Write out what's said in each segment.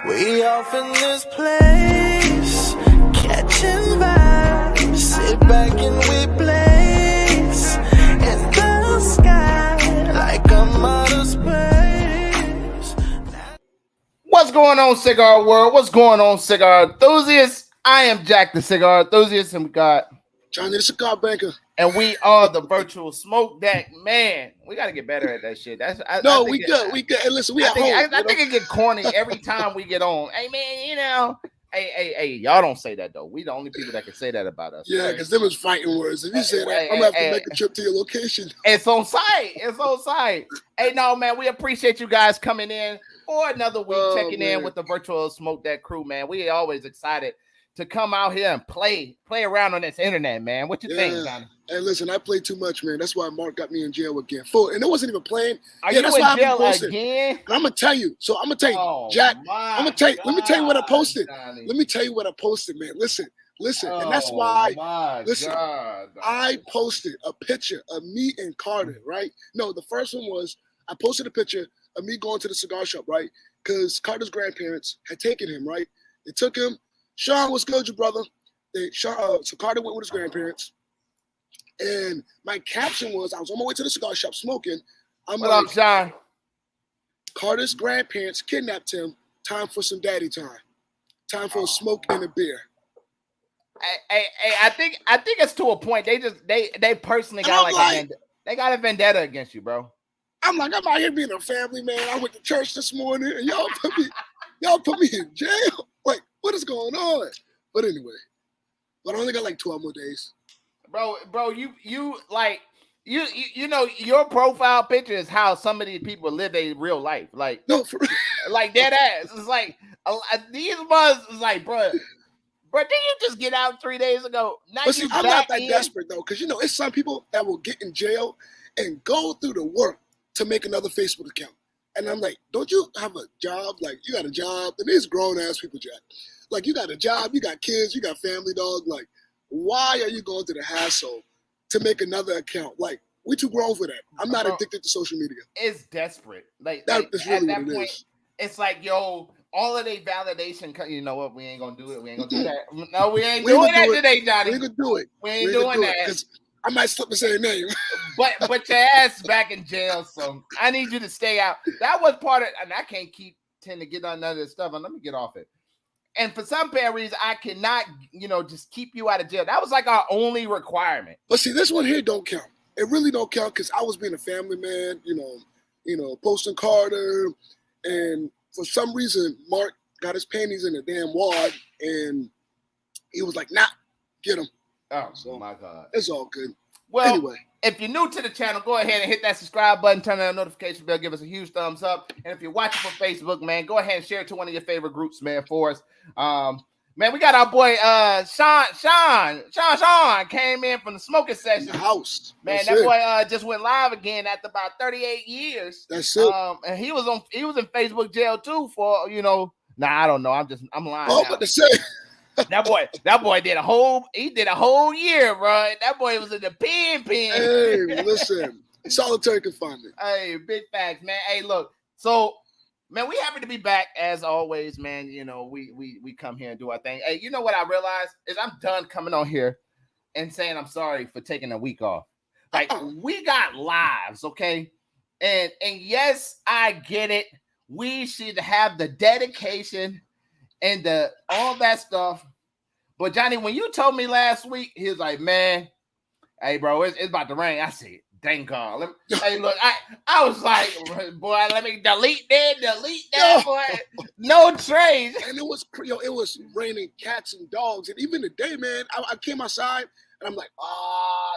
We off in this place, catching vibes, sit back and we blaze in the sky like I'm out of space. What's going on, Cigar World? What's going on, Cigar Enthusiasts? I am Jack the Cigar Enthusiast, and we got Johnny the Cigar Banker. And we are the virtual smoke deck. Man, we got to get better at that shit. We good. Hey, listen, we I at think, home. I think it get corny every time we get on. Hey, man, hey, y'all don't say that, though. We the only people that can say that about us. Yeah, because them is fighting words. If you say that, I'm going to have to make a trip to your location. It's on site. Hey, no, man, we appreciate you guys coming in for another week, checking in with the virtual smoke deck crew, man. We always excited to come out here and play around on this internet, man. What you think, Johnny? Hey, listen, I play too much, man. That's why Mark got me in jail again. And it wasn't even playing. Are you that's in why jail again? And I'm gonna tell you. So I'm gonna tell you, Jack. I'm gonna tell you. Let me tell you what I posted. Johnny. Let me tell you what I posted, man. Listen. And that's why. Listen, God. I posted a picture of me and Carter. Right? No, the first one was I posted a picture of me going to the cigar shop. Right? Because Carter's grandparents had taken him. Right? They took him. Sean, what's good, your brother? So Carter went with his grandparents. And my caption was, I was on my way to the cigar shop smoking. What up, Sean? Carter's grandparents kidnapped him. Time for some daddy time. Time for a smoke and a beer. Hey, I think it's to a point. They personally got they got a vendetta against you, bro. I'm out here being a family man. I went to church this morning and y'all put me in jail. Like, what is going on? But anyway, I only got like 12 more days. Bro, you like you know your profile picture is how some of these people live their real life. Like, no, for real. Like dead ass. It's like these months is like, bro, did you just get out 3 days ago? Now but see, I'm not that desperate though, because it's some people that will get in jail and go through the work to make another Facebook account. And I'm like, don't you have a job? Like, you got a job? And these grown ass people, Jack. Like, you got a job, you got kids, you got family, dog. Like, why are you going through the hassle to make another account? Like, we too grown for that. I'm not addicted to social media. It's desperate. Like that's really at that what it point, is. It's like, yo, all of their validation. You know what? We ain't gonna do it. We ain't gonna do that. No, we ain't doing that today, Johnny. We can do it. We ain't doing that. Because I might slip and say a name. but your ass back in jail, so I need you to stay out. That was part of, and I can't tend to get on none of this stuff. And let me get off it. And for some reason, I cannot, just keep you out of jail. That was like our only requirement. But see, this one here don't count. It really don't count because I was being a family man, posting Carter. And for some reason, Mark got his panties in the damn wad. And he was like, nah, get him. Oh, so, my God. It's all good. Well, anyway. If you're new to the channel, go ahead and hit that subscribe button, turn on the notification bell, give us a huge thumbs up. And if you're watching from Facebook, man, go ahead and share it to one of your favorite groups, man, for us. Man, we got our boy Sean came in from the smoking session. The house. Man, that boy just went live again after about 38 years. That's it. And he was in Facebook jail too for, I don't know. I'm lying. Oh, but to say. That boy did a whole year, bro. That boy was in the pen. Hey, listen, solitary confinement. Hey, big facts, man. Hey, look, so man, we happy to be back as always, man. We come here and do our thing. Hey, you know what I realized is I'm done coming on here and saying I'm sorry for taking a week off. Like, we got lives, okay? And yes, I get it. We should have the dedication and all that stuff. But Johnny, when you told me last week, he was like, man, hey, bro, it's about to rain. I said, thank God. Hey, look, I was like, boy, let me delete that, boy. No trades. And it was raining cats and dogs. And even today, man, I came outside and I'm like,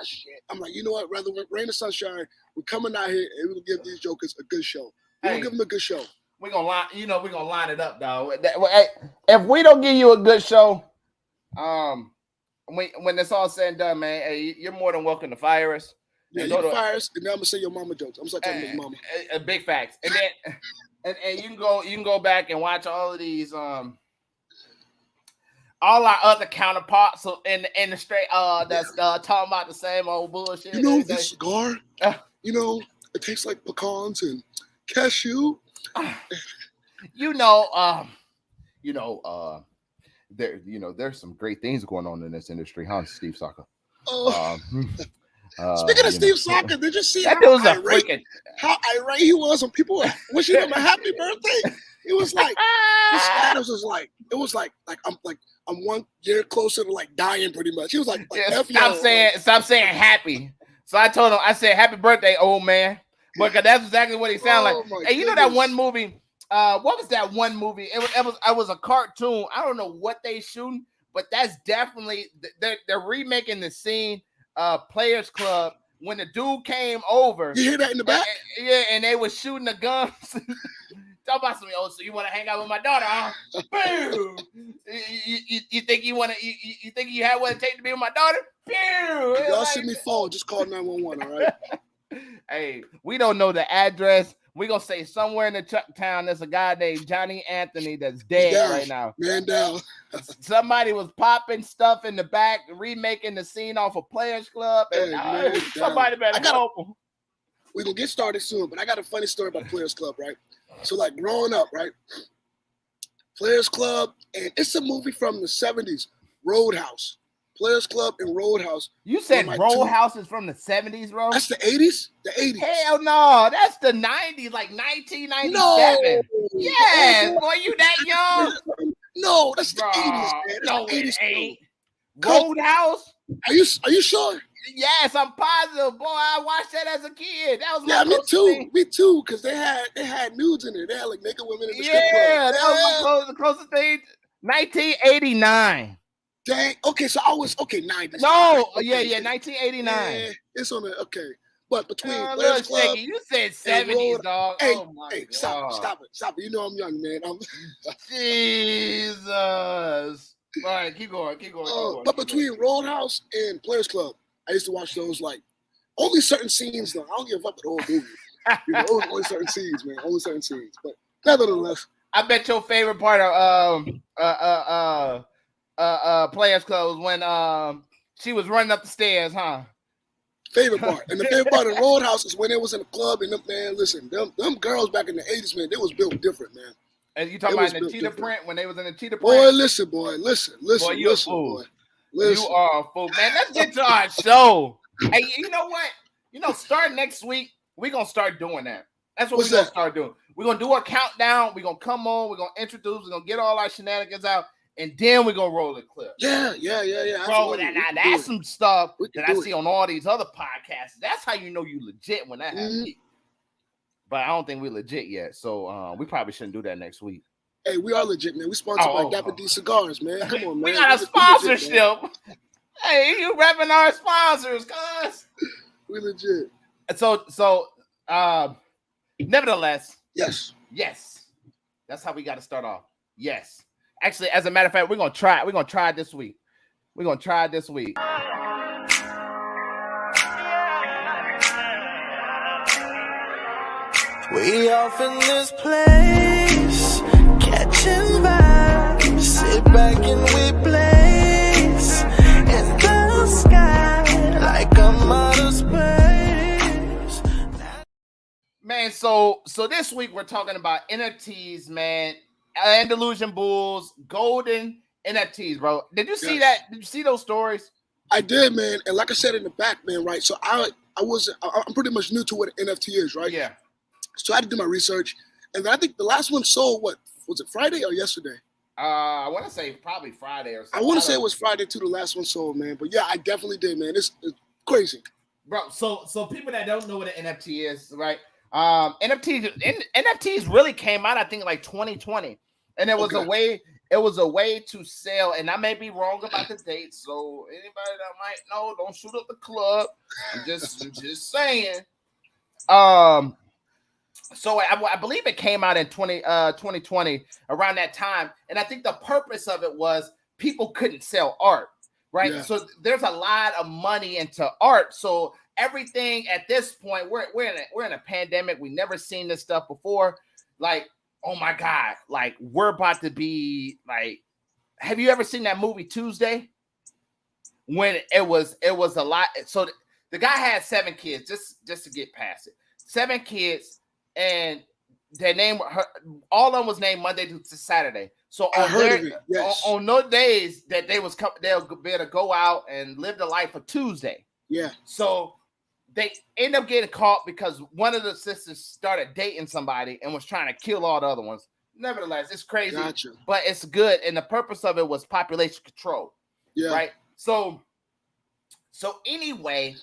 shit. I'm like, you know what? Rather rain or sunshine, we're coming out here and we'll give these jokers a good show. We'll give them a good show. We're gonna line it up, dog. If we don't give you a good show, when it's all said and done, man, hey, you're more than welcome to fire us. Yeah, you can fire us, and then I'm gonna say your mama jokes. I'm gonna tell you mama. Big facts. And then and you can go back and watch all of these all our other counterparts in the straight that's talking about the same old bullshit. This cigar, it tastes like pecans and cashew. there's some great things going on in this industry, huh, Steve Saka? Oh. Speaking of Steve Saka, did you see that was how irate he was when people were wishing him a happy birthday? It was like his status was like it was like I'm 1 year closer to like dying pretty much. He was like stop saying happy. So I told him, I said happy birthday, old man. Because that's exactly what he sounded like. Hey, you know that one movie? What was that one movie? It was a cartoon. I don't know what they shooting, but that's definitely they're remaking the scene. Players Club when the dude came over. You hear that in the back? And they were shooting the guns. Talk about something. Oh, so you want to hang out with my daughter? Huh? Boom! You think you want to? You think you have what it takes to be with my daughter? Boom! If y'all see me fall, just call 911. All right. Hey, we don't know the address. We're gonna say somewhere in the town there's a guy named Johnny Anthony that's dead right now. Man down. Somebody was popping stuff in the back, remaking the scene off of Players Club. And somebody better help him. We're gonna get started soon, but I got a funny story about Players Club, right? So like growing up, right? Players Club, and it's a movie from the 70s, Roadhouse. Players Club and Roadhouse. You said Roadhouse is from the 70s, bro? That's the 80s? The 80s. Hell no. That's the 90s, like 1997. No. Yes. Boy, you that young? No, that's the 80s, man. No, it ain't. Roadhouse? Are you sure? Yes, I'm positive. Boy, I watched that as a kid. That was my me too, because they had nudes in there. They had like naked women in the strip club. Yeah, that was the closest thing. 1989. Dang. Okay, so I was 90s. No, yeah, 1989. Yeah, it's on the but between Players Club, you said 70s, dog. Hey, oh my God. Stop it. You know I'm young, man. Jesus. All right, keep going. But between Roadhouse and Players Club, I used to watch those like only certain scenes. Though I don't give up the whole movie. Only certain scenes, man. Only certain scenes. But nevertheless, I bet your favorite part of Players Club was when she was running up the stairs, huh? Favorite part. And the favorite part of Roadhouse is when it was in the club and man, listen, them girls back in the 80s, man, they was built different, man. And you talking about in the cheetah print when they was in the cheetah print? Boy, listen. Boy, you are a fool, man. Let's get to our show. Hey, you know what? Start next week, we're gonna start doing that. That's what we're gonna start doing. We're gonna do a countdown. We're gonna come on, we're gonna introduce, we're gonna get all our shenanigans out. And then we're gonna roll the clip. Yeah. Bro, that's some stuff that I see on all these other podcasts. That's how you know you legit when that happens. But I don't think we're legit yet. So we probably shouldn't do that next week. Hey, we are legit, man. We sponsored by Dapper D Cigars, man. Come on, man. We got a sponsorship. Legit, hey, you repping our sponsors, cuz. We legit. So nevertheless. Yes. That's how we got to start off. Yes. Actually, as a matter of fact, we're gonna try it this week. We off in this place, catching vibes, sit back and we blaze in the sky like I'm out of space. Man, so this week we're talking about NFTs, man. Andalusian Bulls, Golden NFTs, bro. Did you see that? Did you see those stories? I did, man. And like I said in the back, man, right? So I'm pretty much new to what an NFT is, right? Yeah. So I had to do my research. And I think the last one sold, what, was it Friday or yesterday? I want to say probably Friday or something. I want to say it was Friday too, the last one sold, man. But yeah, I definitely did, man. It's crazy. Bro, so people that don't know what an NFT is, right? NFTs really came out, I think, like 2020, and it was a way to sell. And I may be wrong about the date, so anybody that might know, don't shoot up the club. I'm just saying. So I believe it came out in 2020 around that time, and I think the purpose of it was people couldn't sell art, right? Yeah. So there's a lot of money into art, so everything at this point, we're in a pandemic. We never seen this stuff before. Like, oh my God, like we're about to be like, have you ever seen that movie Tuesday? When it was a lot. So the guy had 7 kids, just to get past it. 7 kids, and their name, all of them was named Monday to Saturday. So I on heard of it. Yes. on those days that they'll be able to go out and live the life of Tuesday. Yeah. So they end up getting caught because one of the sisters started dating somebody and was trying to kill all the other ones. Nevertheless, it's crazy, Gotcha. but it's good. And the purpose of it was population control. Yeah. Right. So anyway,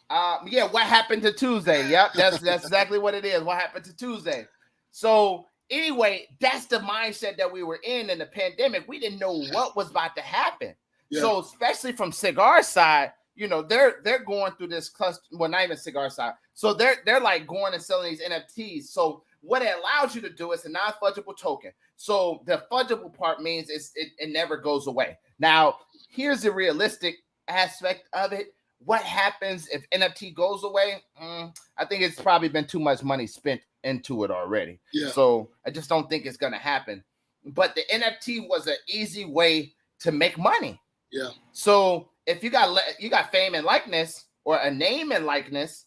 what happened to Tuesday? Yep, that's exactly what it is. What happened to Tuesday? So anyway, that's the mindset that we were in the pandemic. We didn't know what was about to happen. Yeah. So especially from Cigar side, you know, they're going through this cluster. Well, not even Cigar side. So they're like going and selling these NFTs. So what it allows you to do is a non-fungible token. So the fungible part means it never goes away. Now, here's the realistic aspect of it. What happens if NFT goes away? I think it's probably been too much money spent into it already. Yeah. So I just don't think it's going to happen. But the NFT was an easy way to make money. Yeah. So if you got fame and likeness or a name and likeness,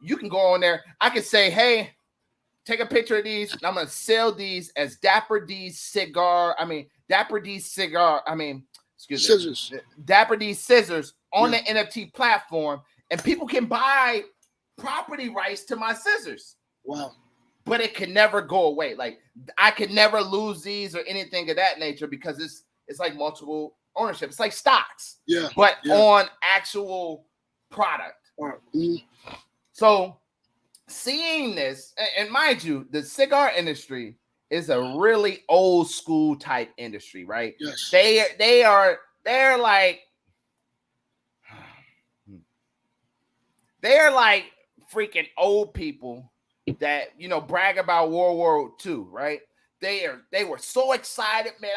you can go on there. I can say, hey, take a picture of these, and I'm going to sell these as Dapper D's Cigar. Scissors. Dapper D's scissors on the NFT platform, and people can buy property rights to my scissors. Wow. But it can never go away. Like I could never lose these or anything of that nature because it's like multiple ownership. It's like stocks. Yeah. But on actual product. Mm-hmm. So seeing this, and mind you, the cigar industry is a really old school type industry, right? Yes. They're like freaking old people that, you know, brag about World War II, right? They were so excited, man.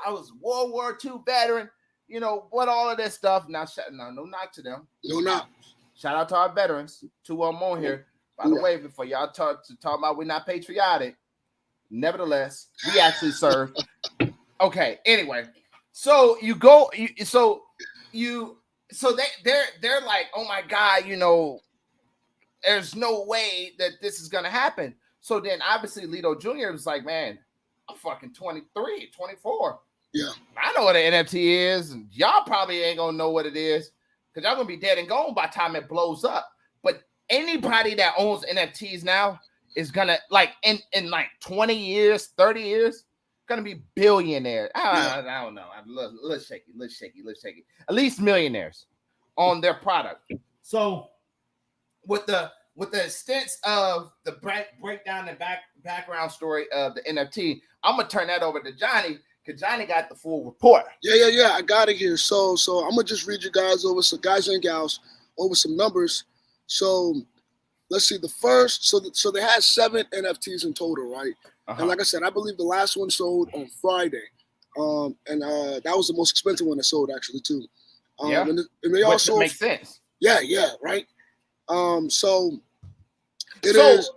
I was World War II veteran, you know, what all of this stuff. Now, no knock to them. No knock. Shout out to our veterans, 2 of them on here. By the way, before y'all talk about we're not patriotic, nevertheless, we actually serve. Okay, anyway, so they're like, oh my God, you know, there's no way that this is gonna happen. So then obviously Lito Jr. was like, man, I'm fucking 23, 24. Yeah. I know what an NFT is, and y'all probably ain't gonna know what it is because y'all gonna be dead and gone by the time it blows up. But anybody that owns NFTs now is gonna, like, in like 20 years, 30 years, gonna be billionaire. I don't know. I'm a little shaky. At least millionaires on their product. So with the extent of the breakdown and background story of the NFT, I'm gonna turn that over to Johnny because Johnny got the full report. Yeah. I got it here. So I'm gonna just read you guys over some guys and gals over some numbers. So let's see. The first, so they had 7 NFTs in total, right? Uh-huh. And like I said, I believe the last one sold on Friday, and that was the most expensive one that sold actually too. And they all sold. Makes sense. Yeah, right. So it is.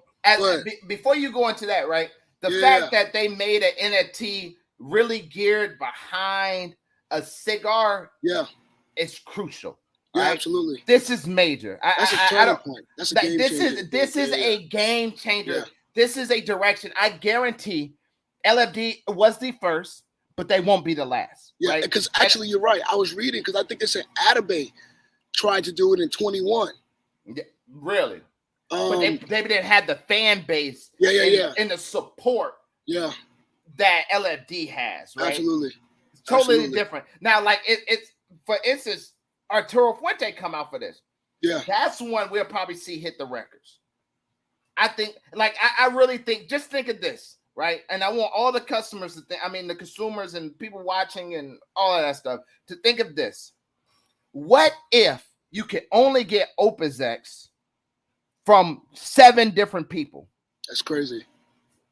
Before you go into that, right? The fact that they made an NFT really geared behind a cigar, is crucial. Yeah, right? absolutely. This is major. That's a turning point. That's a game changer. This is a game changer. Yeah. This is a direction. I guarantee LFD was the first, but they won't be the last. Yeah, right? Because actually, you're right. I was reading because I think they said Atabay tried to do it in 21. Yeah, really? But they didn't have the fan base. And the support. Yeah. That LFD has. Right? Absolutely. It's totally different. Now, like it's for instance, Arturo Fuente come out for this. Yeah. That's one we'll probably see hit the records. I think, like, I really think, just think of this, right? And I want all the customers to think, the consumers and people watching and all of that stuff to think of this. What if you could only get OpenX from 7 different people? That's crazy.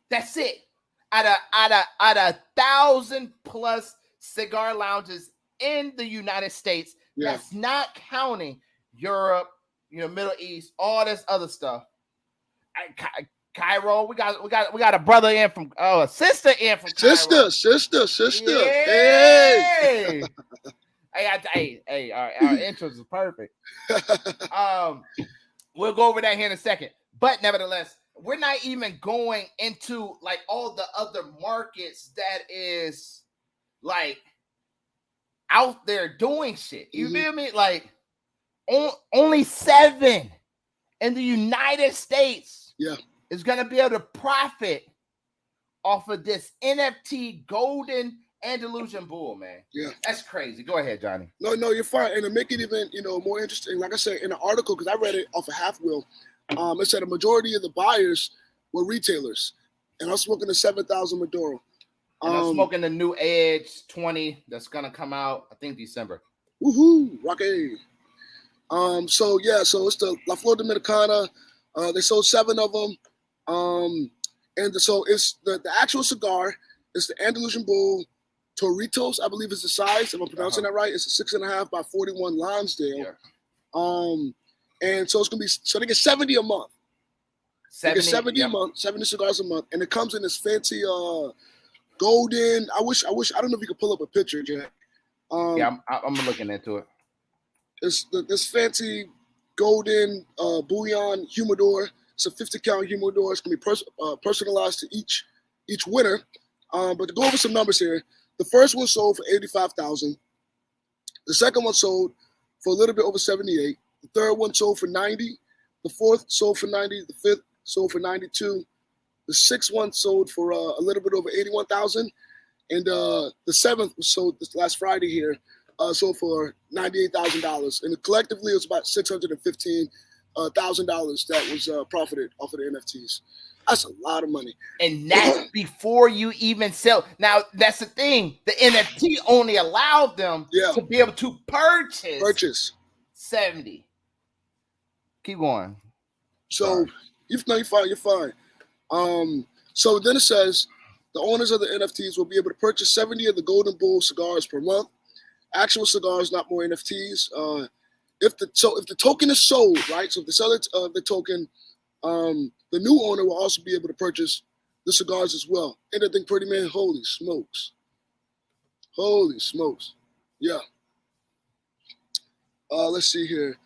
That's it. Out of 1,000+ cigar lounges in the United States, that's not counting Europe, Middle East, all this other stuff. Cairo, we got a brother in from a sister in from Cairo. Sister. Hey. Hey, our intros is perfect. We'll go over that here in a second. But nevertheless, we're not even going into like all the other markets that is like out there doing shit. You feel me? Like only 7 in the United States is gonna be able to profit off of this NFT Golden Andalusian Bull, man. Yeah, that's crazy. Go ahead, Johnny. No, you're fine. And to make it even, more interesting, like I said in the article, because I read it off a Half Wheel, it said a majority of the buyers were retailers, and I'm smoking the 7,000 Maduro. And I'm smoking the new Edge 20 that's gonna come out, I think, December. Woohoo, Rocky. So it's the La Flor Dominicana. They sold 7 of them. So it's the actual cigar. It's the Andalusian Bull Torritos, I believe is the size. If I'm pronouncing that right, it's a 6.5 by 41 Lonsdale. Yeah. And so it's gonna be they get 70 a month. 70 a month, 70 cigars a month, and it comes in this fancy golden. I don't know if you could pull up a picture, Jack. I'm looking into it. It's this fancy golden bullion humidor. It's a 50-count humidor. It's gonna be personalized to each winner. But to go over some numbers here, the first one sold for $85,000. The second one sold for a little bit over $78,000. The third one sold for $90,000. The fourth sold for $90,000. The fifth sold for $92,000. The sixth one sold for a little bit over $81,000. And the seventh was sold this last Friday here, sold for $98,000. And collectively, it was about $615,000 that was profited off of the NFTs. That's a lot of money. And that's before you even sell. Now, that's the thing. The NFT only allowed them to be able to purchase 70. Keep going. So, you're fine. So then it says, the owners of the NFTs will be able to purchase 70 of the Golden Bull cigars per month. Actual cigars, not more NFTs. If the token is sold, right? So if they sell it, the token, the new owner will also be able to purchase the cigars as well. And I think pretty man, holy smokes. Yeah. Let's see here.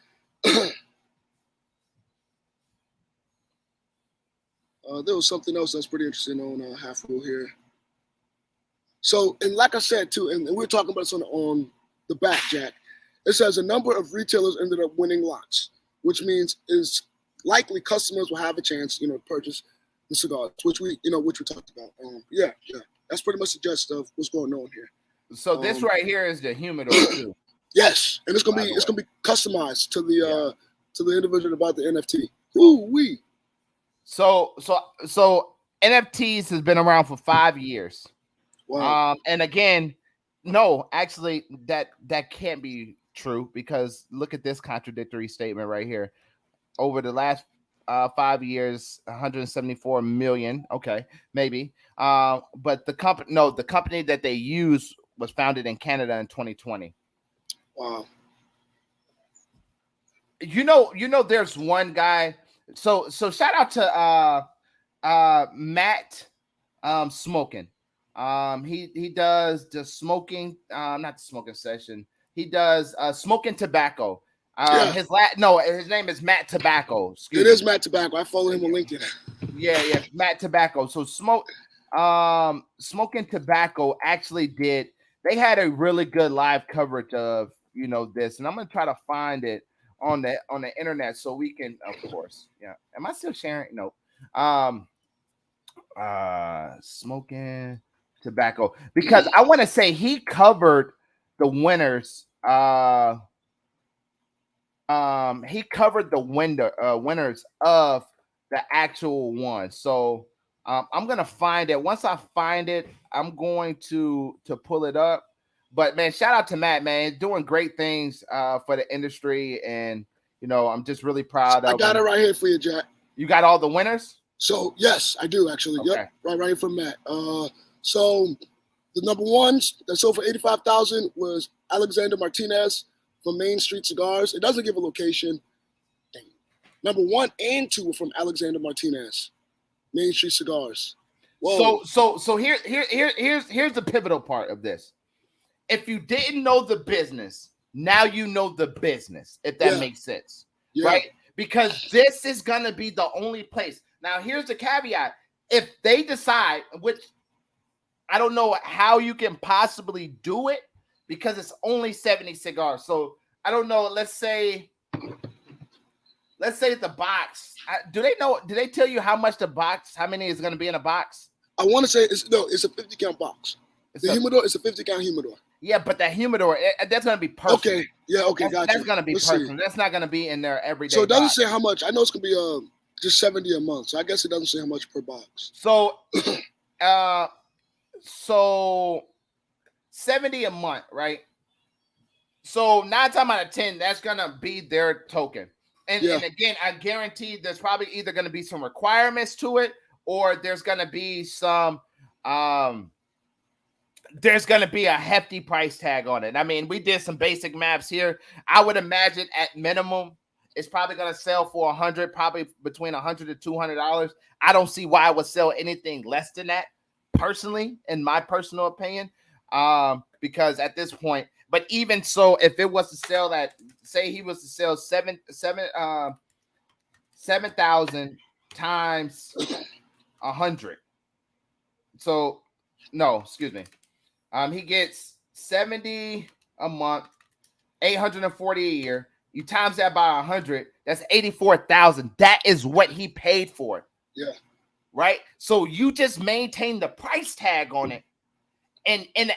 There was something else that's pretty interesting on Half Wheel here. So, and like I said too, and we're talking about this on the back, Jack. It says a number of retailers ended up winning lots, which means is likely customers will have a chance, to purchase the cigars, which we talked about. Yeah, that's pretty much the gist of what's going on here. So this right here is the humidor too. Yes, and it's gonna be customized to the individual that bought the NFT. Ooh-wee. So NFTs has been around for 5 years. Wow. And again, no, actually that can't be true, because look at this contradictory statement right here. Over the last 5 years, 174 million. Okay, maybe. But the company that they use was founded in Canada in 2020. Wow. There's one guy. So shout out to Matt Smoking. He does the smoking, not the smoking session. He does smoking tobacco. His name is Matt Tobacco. It is Matt Tobacco. I follow him on LinkedIn. Yeah, Matt Tobacco. So smoking tobacco actually they had a really good live coverage of this, and I'm gonna try to find it on the internet so we can, of course. Yeah. Am I still sharing? No. Smoking tobacco, because I want to say he covered the winners. He covered the winners of the actual one. So I'm gonna find it. Once I find it, I'm going to pull it up. But man, shout out to Matt, man, doing great things for the industry, and I'm just really proud of him. I got it right here for you, Jack. You got all the winners? So yes, I do actually. Okay. Yep, right here from Matt. So the number ones that sold for $85,000 was Alexander Martinez from Main Street Cigars. It doesn't give a location. Dang. Number 1 and 2 were from Alexander Martinez, Main Street Cigars. Whoa. So here's the pivotal part of this. If you didn't know the business, now you know the business, if that makes sense. Yeah. Right? Because this is gonna be the only place. Now, here's the caveat. If they decide, which I don't know how you can possibly do it because it's only 70 cigars. So I don't know. Let's say the box. Do they tell you how much the box, how many is going to be in a box? I want to say it's a 50 count box. The humidor is a 50 count humidor. Yeah, but that humidor, that's going to be personal. Okay. Yeah. Okay. Gotcha. That's going to be personal. That's not going to be in there every day. So it doesn't say how much. I know it's going to be just 70 a month. So I guess it doesn't say how much per box. So, so 70 a month, right? So 9 times out of 10, that's going to be their token. And again, I guarantee there's probably either going to be some requirements to it, or there's going to be some, there's going to be a hefty price tag on it. I mean, we did some basic maps here. I would imagine at minimum, it's probably going to sell for 100, probably between $100 to $200. I don't see why I would sell anything less than that, personally, in my personal opinion, because at this point. But even so, if it was to sell that, say he was to sell 7,000 times 100. So no, excuse me. He gets 70 a month, 840 a year. You times that by 100, that's 84,000. That is what he paid for it. Yeah. Right. So you just maintain the price tag on it. And in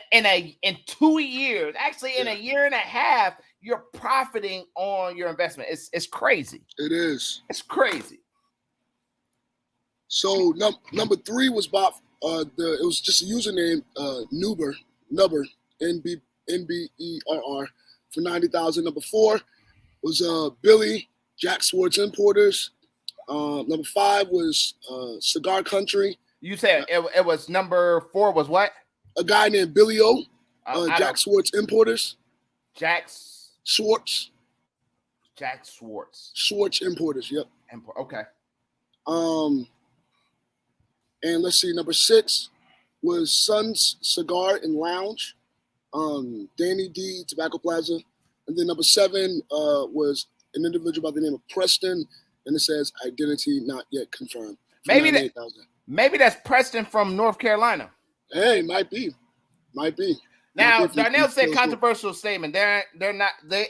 2 years, actually in a year and a half, you're profiting on your investment. It's crazy. It is. It's crazy. So number 3 was bought. It was just a username, Nubber, NBERR, for 90,000. Number 4 was Billy, Jack Swartz Importers. Number 5 was Cigar Country. You said it was number 4 was what? A guy named Billy O. Jack Swartz Importers. Jack Swartz. Swartz Importers. Yep. Okay. And let's see. Number 6 was Sun's Cigar and Lounge. Danny D. Tobacco Plaza. And then number 7 was an individual by the name of Preston, and it says identity not yet confirmed. Maybe that's Preston from North Carolina. Hey, might be. Now, Darnell said controversial statement. They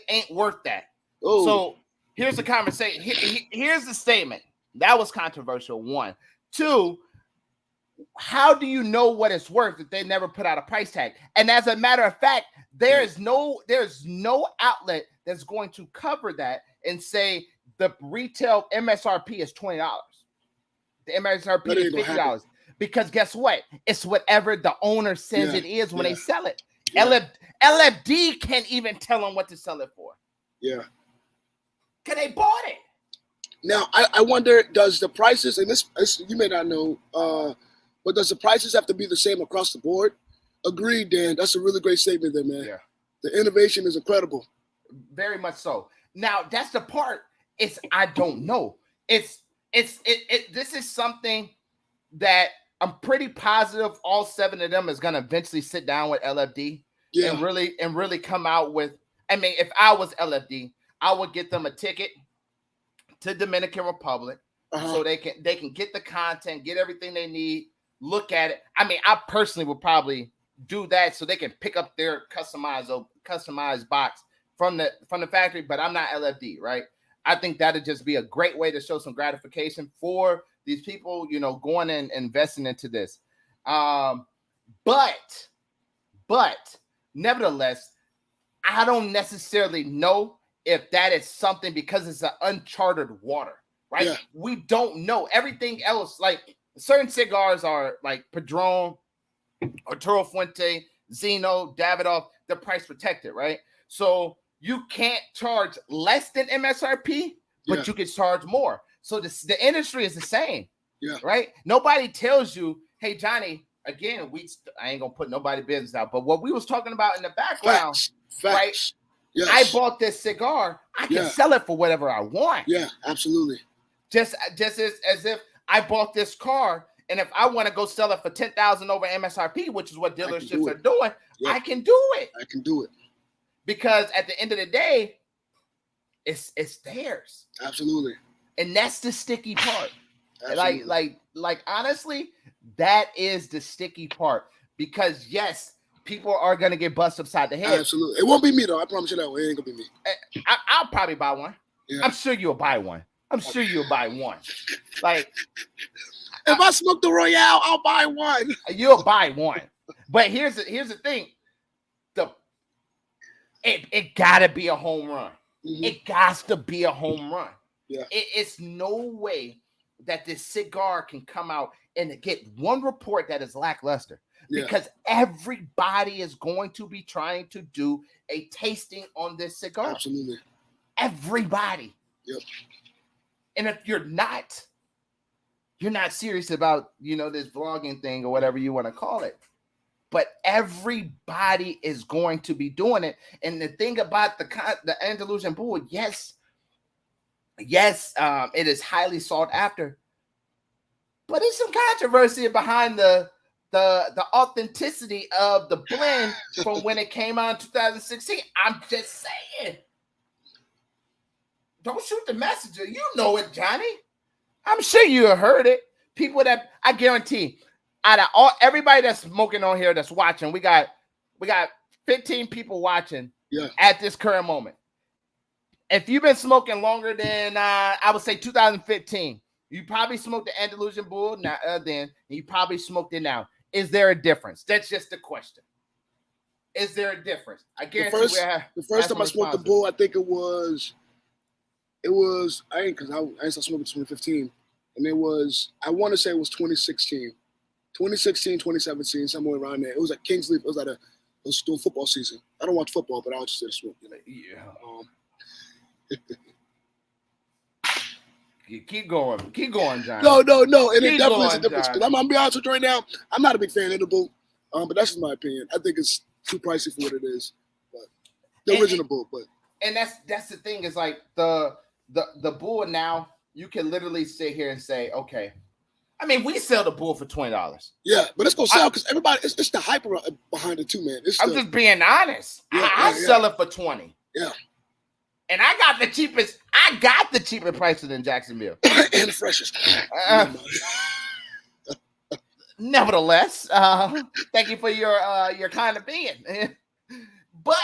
ain't worth that. Oh. So here's the conversation. Here's the statement. That was controversial, 1. 2, how do you know what it's worth if they never put out a price tag? And as a matter of fact, there's no outlet that's going to cover that and say the retail MSRP is $20. The MSRP is $50. Because guess what? It's whatever the owner says it is when they sell it. Yeah. LFD can't even tell them what to sell it for. Yeah. Because they bought it. Now, I wonder, does the prices, and this you may not know, but does the prices have to be the same across the board? Agreed, Dan. That's a really great statement there, man. Yeah. The innovation is incredible. Very much so. Now, that's the part. I don't know. This is something that I'm pretty positive all 7 of them is going to eventually sit down with LFD and really come out with. I mean, if I was LFD, I would get them a ticket to Dominican Republic so they can get the content, get everything they need, look at it. I mean, I personally would probably do that so they can pick up their customized box from the factory. But I'm not LFD, right? I think that'd just be a great way to show some gratification for these people, going and investing into this. But nevertheless, I don't necessarily know if that is something because it's an uncharted water, right? Yeah. We don't know. Everything else, like certain cigars are like Padron, Arturo Fuente, Zeno, Davidoff, they're price protected, right? So you can't charge less than MSRP, but you can charge more. So the industry is the same, right? Nobody tells you, hey, Johnny, again, I ain't going to put nobody business out, but what we was talking about in the background, Facts. right? Yes. I bought this cigar. I can sell it for whatever I want. Yeah, absolutely. Just as if I bought this car, and if I want to go sell it for $10,000 over MSRP, which is what dealerships are doing, I can do it. I can do it. Because at the end of the day, it's theirs. Absolutely. And that's the sticky part. Absolutely. Like honestly, that is the sticky part because yes, people are gonna get bust upside the head. Absolutely. It won't be me though. I promise you that one. It ain't gonna be me. I'll probably buy one. Yeah. I'm sure you'll buy one. I'm sure you'll buy one. Like if I smoke the Royale, I'll buy one. You'll buy one. But here's the thing. It gotta be a home run. Mm-hmm. It got to be a home run. Yeah. It's no way that this cigar can come out and get one report that is lackluster. Because everybody is going to be trying to do a tasting on this cigar. Absolutely. Everybody. Yep. And if you're not serious about, this vlogging thing or whatever you want to call it, but everybody is going to be doing it. And the thing about the Andalusian Bull, yes, it is highly sought after, but there's some controversy behind the authenticity of the blend from when it came out in 2016. I'm just saying. Don't shoot the messenger. You know it, Johnny. I'm sure you heard it. People that I guarantee, out of everybody that's smoking on here that's watching, we got 15 people watching at this current moment. If you've been smoking longer than I would say 2015, you probably smoked the Andalusian Bull now. Then and you probably smoked it now. Is there a difference? That's just the question. Is there a difference? I guarantee the first time I smoked the Bull, I think it was I ain't started smoking in 2015, and I want to say it was 2016, 2017, somewhere around there. It was at Kingsley. It was still football season. I don't watch football, but I was just smoke. You keep going, John. No, and it definitely is a difference. Because I'm gonna be honest with you right now, I'm not a big fan of the Bull, but that's just my opinion. I think it's too pricey for what it is. But the original Bull, and that's the thing is like the Bull now. You can literally sit here and say, okay. I mean, we sell the Bull for $20. Yeah, but it's gonna sell because everybody. It's the hype behind it too, man. I'm just being honest. I sell it for $20. Yeah. And I got the cheapest. I got the cheapest prices in Jacksonville, and the freshest. Nevertheless, thank you for your kind opinion. But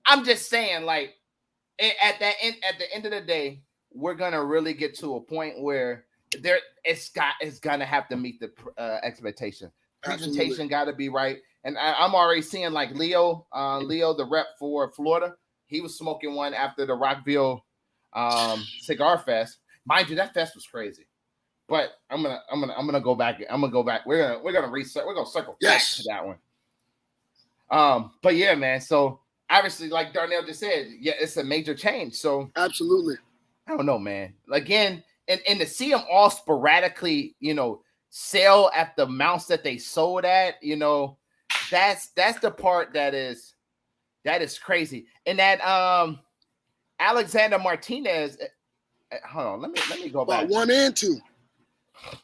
I'm just saying, like, at the end of the day, we're gonna really get to a point where it's gonna have to meet the expectation. Presentation got to be right, and I'm already seeing like Leo, the rep for Florida. He was smoking one after the Rockville Cigar Fest. Mind you, that fest was crazy. But I'm gonna go back. We're gonna research. We're gonna circle back to that one. But yeah, man. So obviously, like Darnell just said, it's a major change. So absolutely, I don't know, man. Again, and to see them all sporadically, sell at the amounts that they sold at, that's the part that is crazy. And that Alexander Martinez, hold on, let me go back. 1 and 2.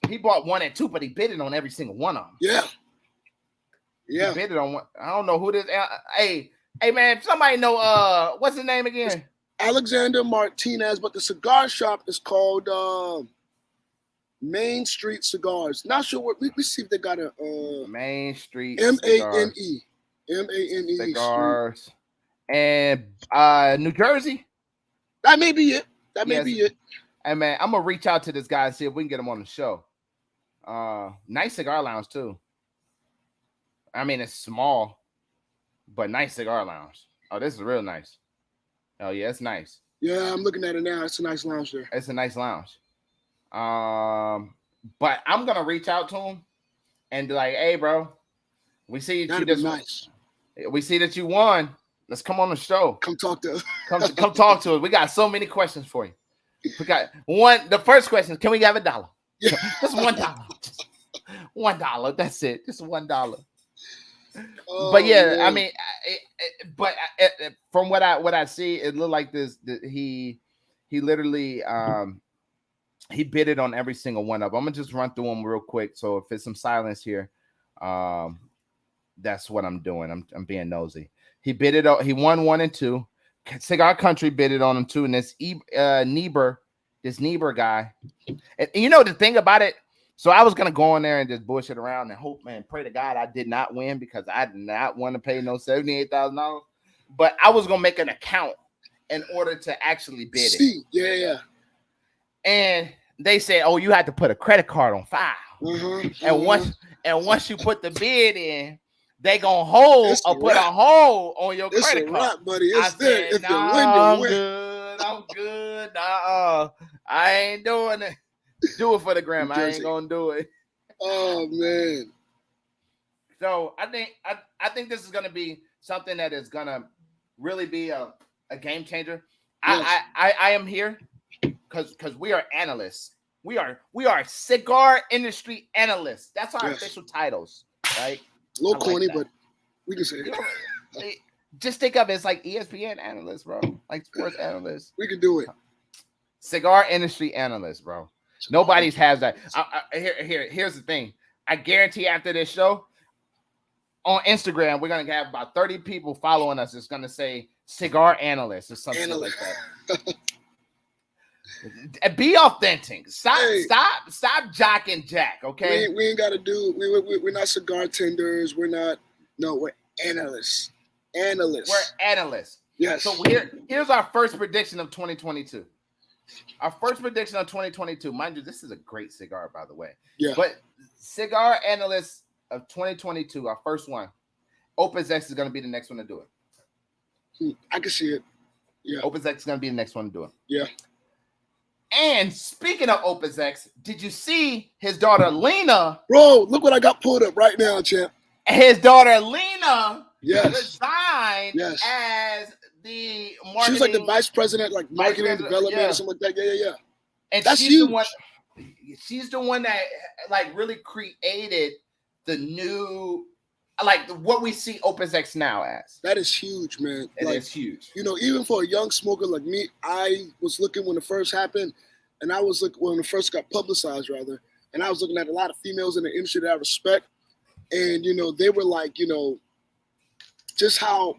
He bought 1 and 2, but he bidded on every single one of them. Yeah. He bidded on one. I don't know who this. Hey, man, if somebody know what's his name again? Alexander Martinez, but the cigar shop is called Main Street Cigars. Not sure what. We see if they got a Main Street Mane. Cigars. Street. And New Jersey. That may be it. Hey man, I'm gonna reach out to this guy and see if we can get him on the show. Nice cigar lounge too. I mean, it's small, but nice cigar lounge. Oh, this is real nice. Oh yeah, it's nice. Yeah, I'm looking at it now. It's a nice lounge there. It's a nice lounge. But I'm gonna reach out to him and be like, "Hey, bro, we see you just nice. We see that you won. Let's come on the show. Come talk to us. come talk to us. We got so many questions for you. We got one. The first question is, can we have $1? Yeah. Just $1. Just $1. That's it. Just $1. Oh, but yeah, man. I mean, from what I see, it looked like this. He literally he bidded on every single one of them. I'm gonna just run through them real quick. So if it's some silence here, that's what I'm doing. I'm being nosy. He won 1 and 2. Cigar Country bidded on him too, and it's Niebuhr this Niebuhr guy. And you know the thing about it. So I was gonna go in there and just bullshit around and hope, man, pray to God I did not win because I did not want to pay no $78,000. But I was gonna make an account in order to actually bid it. Yeah. And they said, "Oh, you had to put a credit card on file." And once you put the bid in, they gonna put a hold on your credit card. Wrap, buddy. It's there. If you win, I'm good. I'm good. I ain't doing it. Do it for the gram. I ain't gonna do it. Oh man. So I think this is gonna be something that is gonna really be a game changer. Yes. I am here because we are analysts. We are cigar industry analysts. That's our official titles, right? A little corny, but we can say it. Just think of it as like ESPN analysts, bro. Like sports analysts. We can do it. Cigar industry analysts, bro. Nobody's has that. Here's the thing. I guarantee after this show, on Instagram, we're gonna have about 30 people following us. It's gonna say cigar analyst or something like that. Be authentic. Stop Jock and Jack. Okay. We ain't gotta do. We're not cigar tenders. We're analysts. Analysts. We're analysts. Yes. So here's our first prediction of 2022. Our first prediction of 2022. Mind you, this is a great cigar, by the way. Yeah. But cigar analysts of 2022, our first one. Opus X is going to be the next one to do it. I can see it. Yeah. Opus X is going to be the next one to do it. Yeah. And speaking of Opus X, did you see his daughter Lena? Bro, look what I got pulled up right now, champ. His daughter Lena resigned as the marketing. She was like the vice president, like marketing development or something like that. Yeah. And that's she's huge. She's the one that like really created the new, like what we see Opus X now as. That is huge, man. It is huge. You know, even for a young smoker like me, I was looking when it first happened, and I was looking when it first got publicized, rather, and I was looking at a lot of females in the industry that I respect, and you know, they were like, you know, just how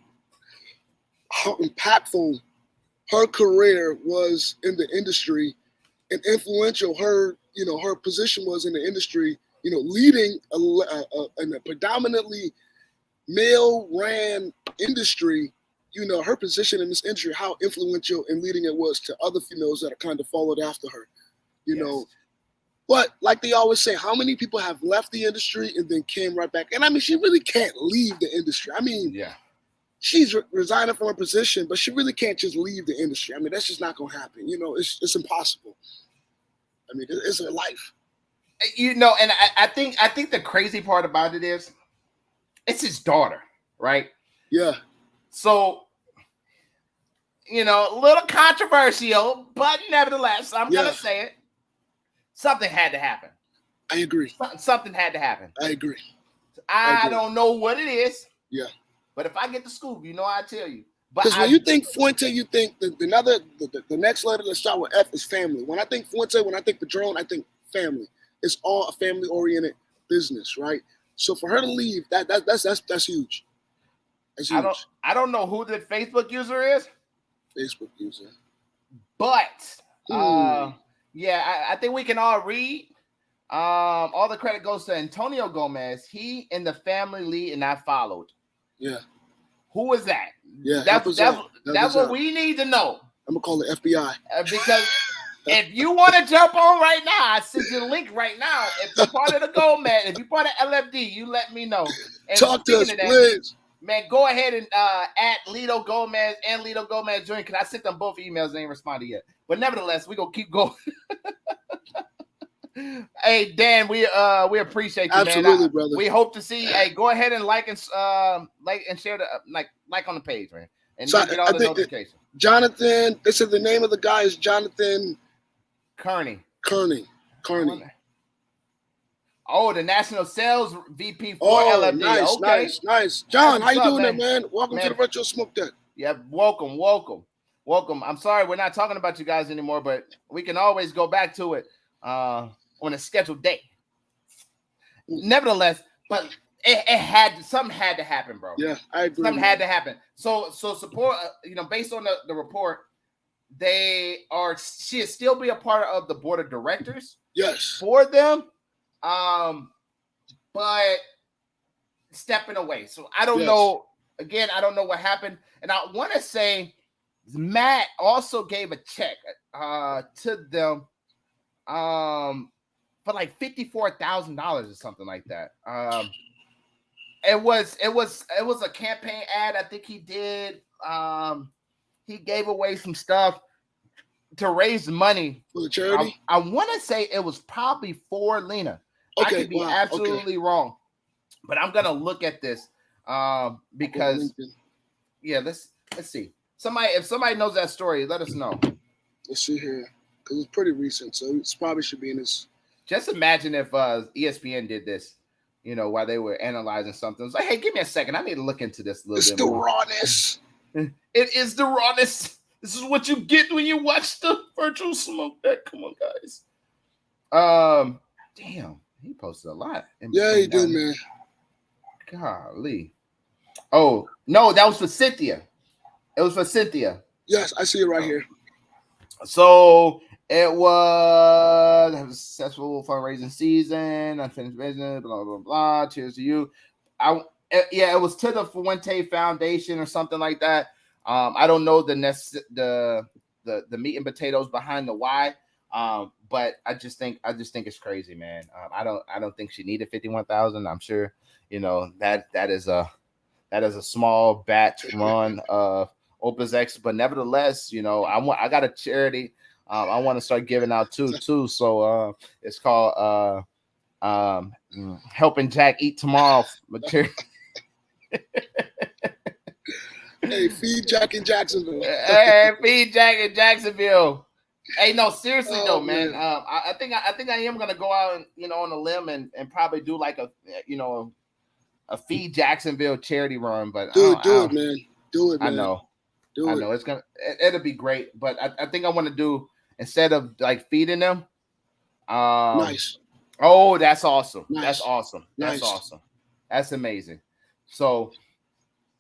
impactful her career was in the industry and influential her position was in the industry, you know, leading in a predominantly male-ran industry, you know, her position in this industry, how influential and leading it was to other females that kind of followed after her, you know. But like they always say, how many people have left the industry and then came right back? And I mean, she really can't leave the industry. I mean, she's resigning from her position, but she really can't just leave the industry. I mean, that's just not going to happen. You know, it's impossible. I mean, it's her life. You know, and I think the crazy part about it is it's his daughter, right? Yeah. So, you know, a little controversial, but nevertheless, I'm going to say it. Something had to happen. I agree. Something had to happen. I agree. I don't know what it is. Yeah. But if I get the scoop, you know, I'll tell you. Because when you think Fuente, you think the next letter that start with F is family. When I think Fuente, when I think Padron, I think family. It's all a family-oriented business, right? So for her to leave, that's huge. That's huge. I don't know who the Facebook user is. Facebook user. But I think we can all read. All the credit goes to Antonio Gomez. He in the family lead and I followed. Yeah. Who was that? Yeah. That's what we need to know. I'm gonna call it FBI. Because if you want to jump on right now, I send you the link right now. If you're part of the Gomez, if you're part of LFD, you let me know. And talk to us, please. Man, go ahead and at Lito Gomez and Lito Gomez join, because I sent them both emails and they ain't responded yet. But nevertheless, we're gonna keep going. Hey Dan, we appreciate you, absolutely, man. Brother. We hope to see. Hey, go ahead and like and share the like on the page, man, and so get all the notifications. Jonathan, they said the name of the guy is Jonathan Kearney. Oh, the national sales VP for LFD. Nice. John, how you doing there, man? Welcome to the Virtual Smoke Deck. Yeah, welcome. I'm sorry we're not talking about you guys anymore, but we can always go back to it on a scheduled day. Nevertheless, but something had to happen, bro. Yeah, I agree. Something had to happen. So support, based on the report, she'll still be a part of the board of directors. Yes. For them, but stepping away. So I don't know. Again, I don't know what happened, and I want to say Matt also gave a check to them for like $54,000 or something like that. It was a campaign ad. I think he did. He gave away some stuff to raise money for the charity. I want to say it was probably for Lena. Okay, I could be absolutely wrong, but I'm gonna look at this because let's see. If somebody knows that story, let us know. Let's see here because it's pretty recent, so it probably should be in this. Just imagine if ESPN did this, while they were analyzing something. It's like, hey, give me a second. I need to look into this a little bit more. Rawness. It is the rawness. This is what you get when you watch the virtual smoke that. Come on, guys. Damn, he posted a lot. Yeah, he did, man. Golly. Oh, no, that was for Cynthia. It was for Cynthia. Yes, I see it right here. So it was a successful fundraising season, unfinished business, blah, blah, blah. Cheers to you. It was to the Fuente Foundation or something like that. I don't know the meat and potatoes behind the why, but I just think it's crazy, man. I don't think she needed 51,000. I'm sure that is a small batch run of Opus X, but nevertheless, I got a charity I want to start giving out too. So it's called Helping Jack Eat Tomorrow material. Hey, feed Jack in Jacksonville. Hey, feed Jack in Jacksonville. Hey, no, seriously though, man. I think I am gonna go out and on a limb and probably do like a Feed Jacksonville charity run. But do it, man. Do it, man. I know. It'll be great. But I think I want to do, instead of like feeding them. Nice. Oh, that's awesome. Nice. That's awesome. That's Nice. awesome. That's amazing. So.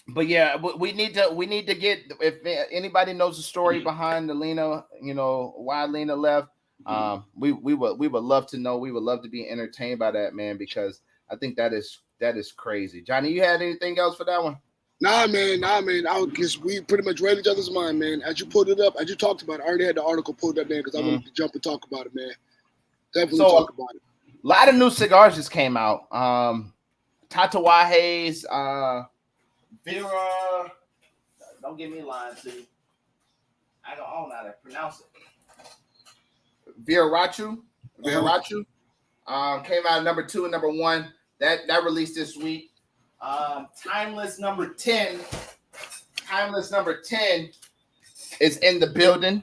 But yeah, we need to get, if anybody knows the story behind the Lena, why Lena left. We would love to know. We would love to be entertained by that, man, because I think that is crazy. Johnny, you had anything else for that one? Nah, man. I guess we pretty much read each other's mind, man. As you pulled it up, as you talked about it, I already had the article pulled up, man, because I wanted to jump and talk about it, man. Definitely talk about it. A lot of new cigars just came out. Tatuajes, Vera, don't get me lying to you. I don't know how to pronounce it. Virachu came out number 2 and number 1. That released this week. Timeless number 10 is in the building.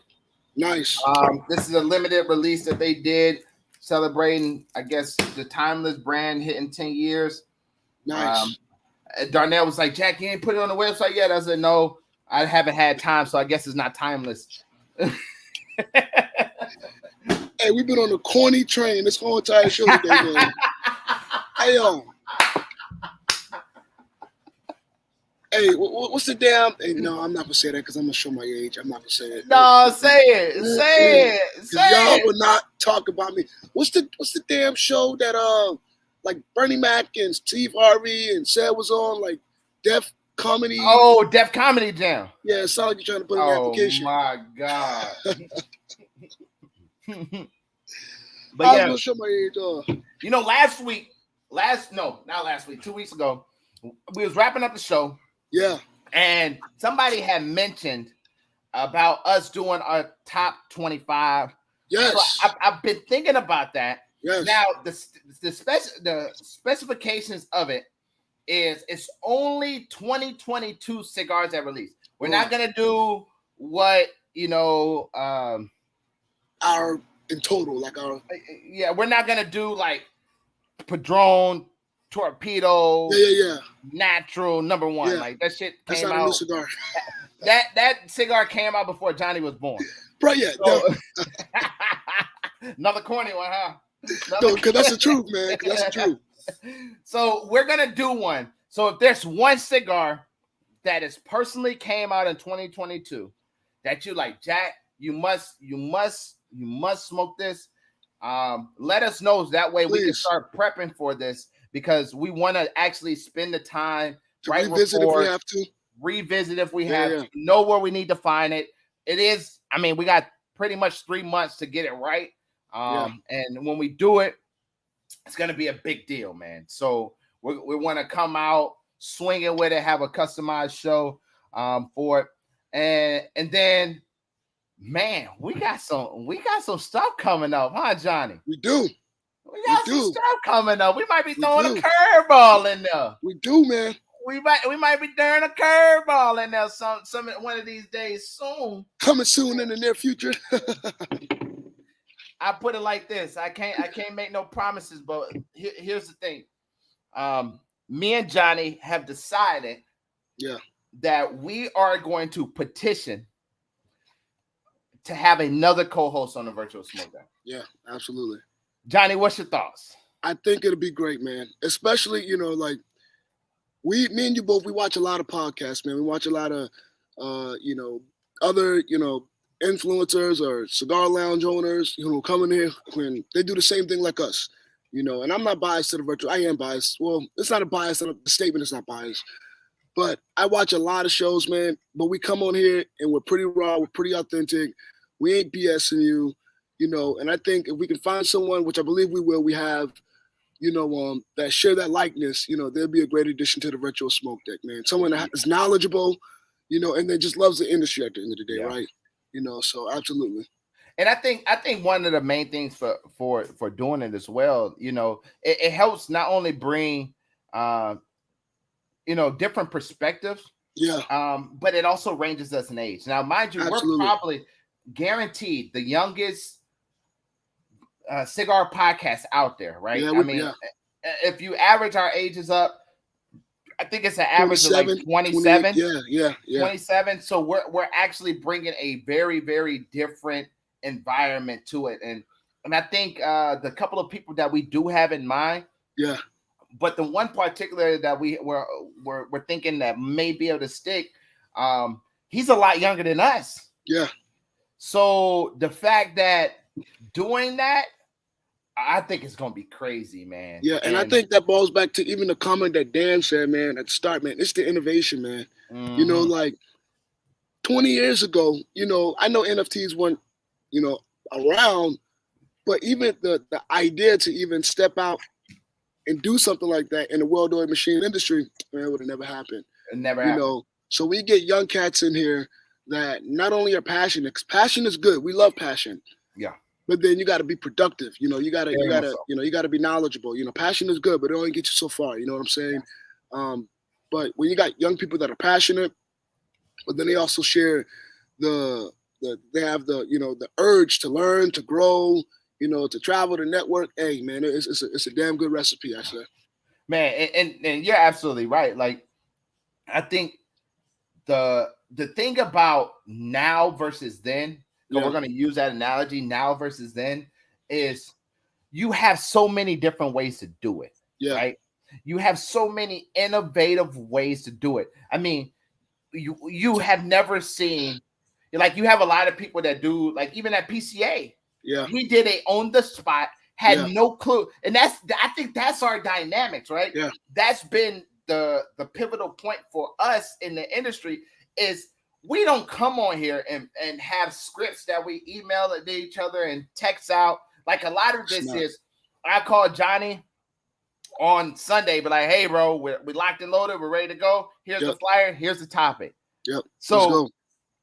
Nice. This is a limited release that they did celebrating, I guess, the Timeless brand hitting 10 years. Nice. Darnell was like, Jack, you ain't put it on the website yet? I said, no, I haven't had time, so I guess it's not timeless. Hey, we've been on the corny train this whole entire show today, man. Hey, yo. Hey, what's the damn? Hey, no, I'm not gonna say that because I'm gonna show my age. I'm not gonna say it. No, say it. Say it. Y'all will not talk about me. What's the damn show that like Bernie Mac and Steve Harvey and Seth was on, like Def Comedy? Oh, Def Comedy Jam. Yeah, it sounds like you're trying to put in an application. Oh my god. But I was yeah, gonna show my age. not last week, 2 weeks ago, we was wrapping up the show. Yeah. And somebody had mentioned about us doing our top 25. Yes. So I've been thinking about that. Yes. Now the specifications of it is it's only 2022 cigars that released. We're not gonna do what our in total, like our we're not gonna do like Padron, Torpedo, Natural, number 1. Yeah. Like that shit That's came not out. a new cigar. That cigar came out before Johnny was born. Bro, yeah. So, another corny one, huh? No, because that's the truth, man. Because that's the truth. So we're gonna do one. So if there's one cigar that is personally came out in 2022 that you like, Jack, You must smoke this. Let us know so that way we can start prepping for this, because we want to actually spend the time to revisit if we have to. Revisit if we have to. Know where we need to find it. It is, I mean, we got pretty much 3 months to get it right. And when we do it, it's going to be a big deal, man. So we want to come out swinging with it, have a customized show for it. And then, man, we got some stuff coming up, huh, Johnny? We do. We got some stuff coming up. We might be throwing a curveball in there. We do, man. We might be throwing a curveball in there some one of these days soon. Coming soon in the near future. I put it like this. I can't make no promises, but here's the thing. Me and Johnny have decided that we are going to petition to have another co-host on the Virtual Smoke Down. Yeah, absolutely. Johnny, what's your thoughts? I think it'll be great, man. Especially, like me and you both, we watch a lot of podcasts, man. We watch a lot of, other, influencers or cigar lounge owners, come in here when they do the same thing like us, and I'm not biased to the virtual. I am biased. Well, it's not a bias. The statement is not biased. But I watch a lot of shows, man. But we come on here and we're pretty raw. We're pretty authentic. We ain't BSing you, And I think if we can find someone, which I believe we will, we have, that share that likeness, there'll be a great addition to the Virtual Smoke Deck, man. Someone that is knowledgeable, and that just loves the industry at the end of the day, right? So absolutely. And I think one of the main things for doing it as well, it helps not only bring different perspectives, but it also ranges us in age. Now, mind you, we're probably guaranteed the youngest cigar podcast out there, right? If you average our ages up, I think it's an average of like 27. 27. So we're actually bringing a very, very different environment to it, and I think the couple of people that we do have in mind, but the one particular that we're thinking that may be able to stick, he's a lot younger than us. So the fact that doing that, I think it's gonna be crazy, man. And I think that balls back to even the comment that Dan said, man, at the start, man. It's the innovation, man. Like 20 years ago, I know NFTs weren't, around, but even the idea to even step out and do something like that in the well-oiled machine industry, man, it would have never happened. It never happened. So we get young cats in here that not only are passionate, 'cause passion is good. We love passion. But then you got to be productive. You got to be knowledgeable. Passion is good, but it only gets you so far. You know what I'm saying? But when you got young people that are passionate, but then they also share they have the urge to learn, to grow, to travel, to network. Hey, man, it's a damn good recipe, I say. Man, and you're absolutely right. Like, I think the thing about now versus then, we're going to use that analogy, now versus then, is you have so many different ways to do it, right? You have so many innovative ways to do it. I mean, you have never seen, like, you have a lot of people that do, like, even at PCA, we did it on the spot, had no clue. And I think that's our dynamics, right? That's been the pivotal point for us in the industry, is we don't come on here and have scripts that we email at each other and text out. Like, a lot of this is, I call Johnny on Sunday, but like, hey, bro, we locked and loaded. We're ready to go. Here's the flyer. Here's the topic. So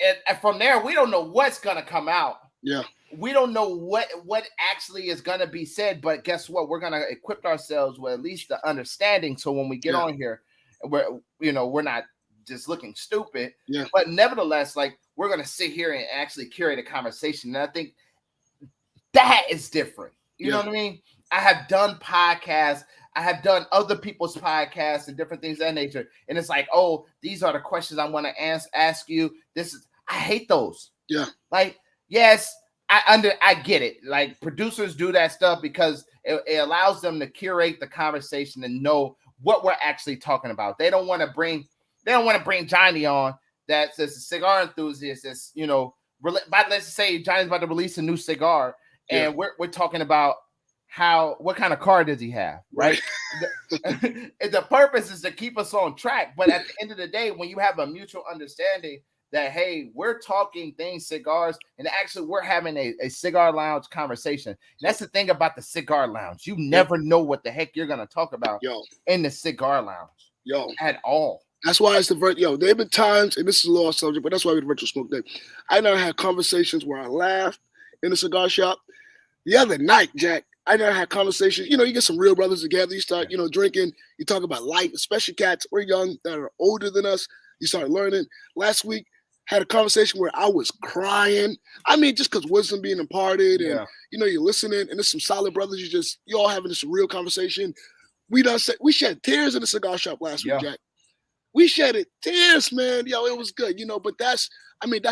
and from there, we don't know what's going to come out. We don't know what actually is going to be said, but guess what? We're going to equip ourselves with at least the understanding. So when we get on here, we're not just looking stupid, but nevertheless, like, we're going to sit here and actually curate a conversation. And I think that is different. You know what I mean? I have done podcasts. I have done other people's podcasts and different things of that nature. And it's like, oh, these are the questions I want to ask you. I hate those. Like, yes, I get it. Like, producers do that stuff because it allows them to curate the conversation and know what we're actually talking about. They don't want to bring Johnny on that's a cigar enthusiast that's, let's say Johnny's about to release a new cigar, Yeah. and we're talking about what kind of car does he have, right? The purpose is to keep us on track, but at the end of the day, when you have a mutual understanding that, hey, we're talking things, cigars, and actually we're having a cigar lounge conversation. And that's the thing about the cigar lounge. You never know what the heck you're going to talk about in the cigar lounge at all. That's why it's the there have been times, and this is a lost subject, but that's why we the virtual smoke day. I never had conversations where I laughed in a cigar shop. The other night, Jack, I never had conversations. You get some real brothers together. You start, drinking. You talk about life, especially cats. We're young that are older than us. You start learning. Last week, had a conversation where I was crying. I mean, just because wisdom being imparted, and you're listening, and there's some solid brothers. You all having this real conversation. We shed tears in the cigar shop last week, Jack. We shedded tears, man. It was good, But that's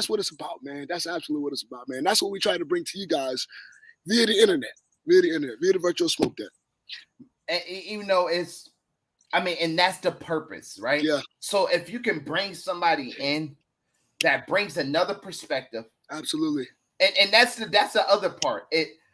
what it's about, man. That's absolutely what it's about, man. That's what we try to bring to you guys via the internet, via the virtual smoke day. And even though and that's the purpose, right? Yeah. So if you can bring somebody in that brings another perspective, absolutely. And that's the other part.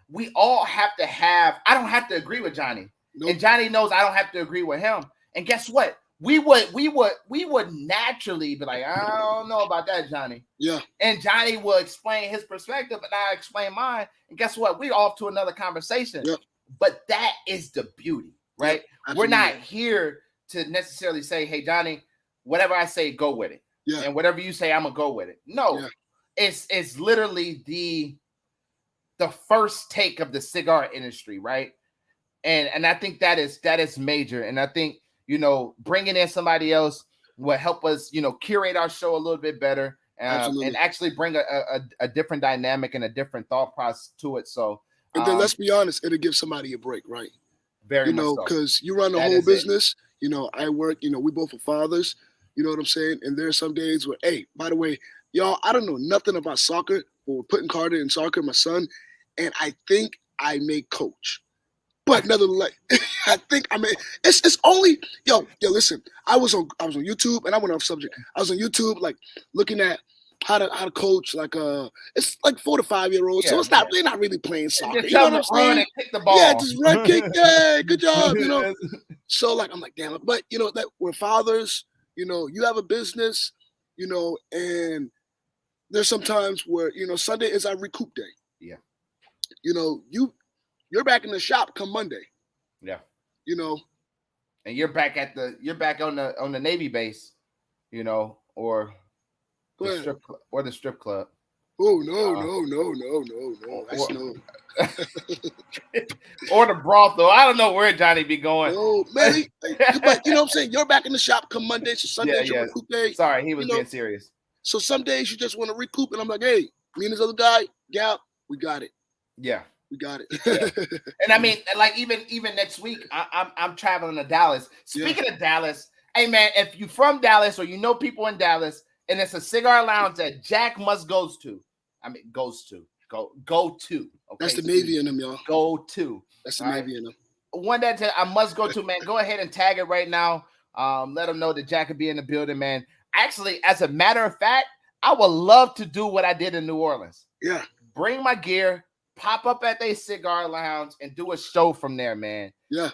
We all have to have. I don't have to agree with Johnny, and Johnny knows I don't have to agree with him. And guess what? We would naturally be like, I don't know about that, Johnny. Yeah. And Johnny will explain his perspective, and I explain mine. And guess what? We're off to another conversation. Yep. But that is the beauty, right? Yep, we're not here to necessarily say, hey, Johnny, whatever I say, go with it. Yeah. And whatever you say, I'm gonna go with it. No, it's literally the first take of the cigar industry, right? And I think that is major. And I think bringing in somebody else will help us, curate our show a little bit better, and actually bring a different dynamic and a different thought process to it. So, and then let's be honest, it'll give somebody a break, right? Very much so. Because you run the whole business. I work. We both are fathers. You know what I'm saying? And there are some days where, hey, by the way, y'all, I don't know nothing about soccer, but we're putting Carter in soccer, my son, and I think I may coach. But nevertheless, I think it's only listen. I was on YouTube, and I went off subject. I was on YouTube, like looking at how to coach it's like 4 to 5 year olds. So they're not really playing soccer. You know what I'm saying? And kick the ball. Yeah, just run, kick, yeah, good job. So I'm like, damn it. But that we're fathers. You have a business. And there's some times where Sunday is our recoup day. Yeah. You're back in the shop come Monday. Yeah. And you're back on the Navy base, or the strip club. Oh no. That's no. Or the brothel. I don't know where Johnny be going. No, man. But you know what I'm saying? You're back in the shop come Monday, so Sunday's your recoup day. Sorry, he was being serious. So some days you just want to recoup, and I'm like, hey, me and this other guy, we got it. Yeah. We got it. And I mean, like even next week, I'm traveling to Dallas. Speaking of Dallas, hey man, if you're from Dallas or people in Dallas, and it's a cigar lounge that Jack must go to. Okay, that's the Navy in them, y'all. Go to. That's the Navy in them. One that I must go to, man. Go ahead and tag it right now. Let them know that Jack could be in the building, man. Actually, as a matter of fact, I would love to do what I did in New Orleans. Yeah. Bring my gear, pop up at their cigar lounge, and do a show from there, man. Yeah.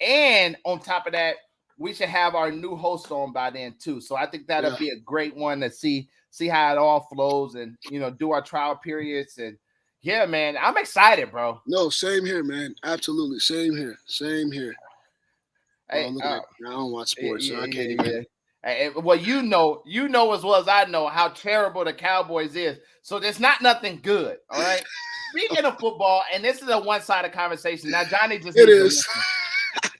And on top of that, we should have our new host on by then too. So I think that'll be a great one to see how it all flows, and do our trial periods. And yeah, man, I'm excited, bro. No, same here, man. Absolutely, same here. Hey, I don't watch sports, so I can't even. Hey, well, you know as well as I know how terrible the Cowboys is. So there's nothing good. All right. Speaking of football, and this is a one-sided conversation. Now, Johnny just it is.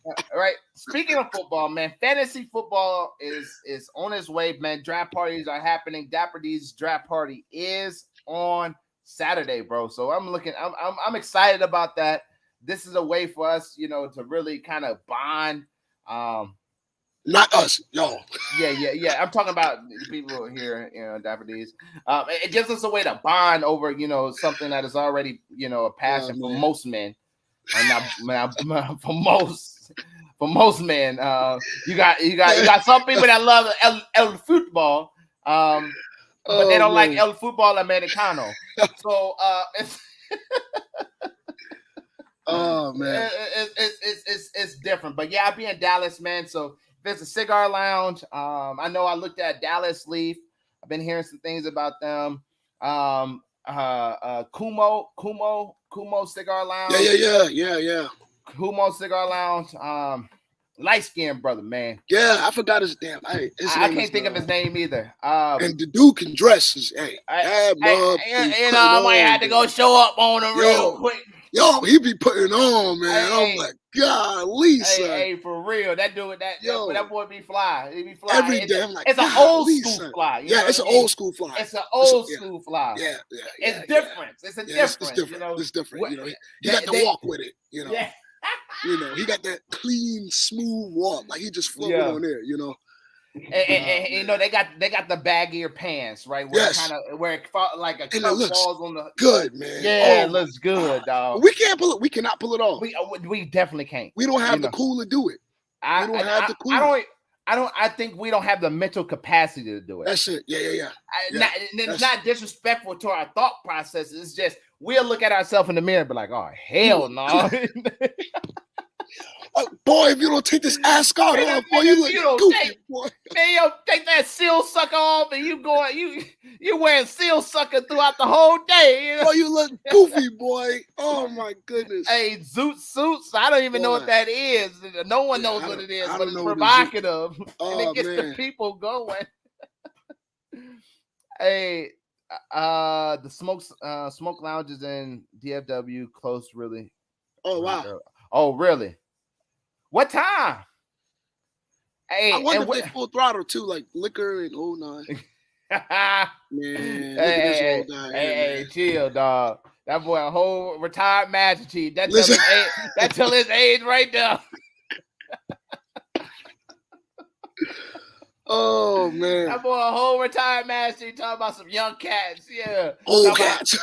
All right. Speaking of football, man, fantasy football is on its way, man. Draft parties are happening. Dapper D's draft party is on Saturday, bro. So I'm excited about that. This is a way for us, to really kind of bond. Not us, y'all. Yeah. I'm talking about people here, Dapper D's. It gives us a way to bond over, something that is already, a passion for most men. For most men, you got some people that love el football. but they don't like man. el football americano. So it's Oh man. it's different. But yeah, I'll be in Dallas, man. So if it's a cigar lounge, I know I looked at Dallas Leaf. I've been hearing some things about them. Kumo Cigar Lounge. Yeah. Kumo Cigar Lounge. Light skinned brother, man. Yeah, I forgot his damn. I can't think of his name either. And the dude can dress. I might have to go show up on him real quick. Yo, he be putting on, man. I'm like, golly, son. Hey, for real, that dude, that boy be fly. He be fly every day. I'm like, it's an old school fly. Yeah, it's an old school fly. It's an old school fly. Yeah. It's different. It's a difference. It's different. You know? It's different. You know, he got to walk with it. You know. Yeah. You know, he got that clean, smooth walk, like he just floated on there. You know. And you know they got the baggier pants, right? Where where it like a cup falls on the good, man. Yeah, it looks good, dog. We can't pull it. We cannot pull it off. We definitely can't. We don't have the cool to do it. We don't have the cool. I think we don't have the mental capacity to do it. That's it. Yeah. It's not disrespectful to our thought process. It's just we'll look at ourselves in the mirror and be like, oh hell no. Boy, if you don't take this ascot off, boy, you look goofy, boy. Man, take that seal sucker off, and you wearing seal sucker throughout the whole day. You know? Boy, you look goofy, boy. Oh my goodness. Hey, zoot suits. I don't even know what that is. No one knows what it is, but it's provocative, and it gets the people going. Hey, the smoke lounges in DFW close really. Oh wow. Oh really? What time? Hey, I wonder if they full throttle too, like liquor and whole nine. Man, hey, chill, dog. That boy a whole retired Master Chief. That tell his age right there. Oh man, that boy a whole retired Master Chief talking about some young cats. Yeah, old cats.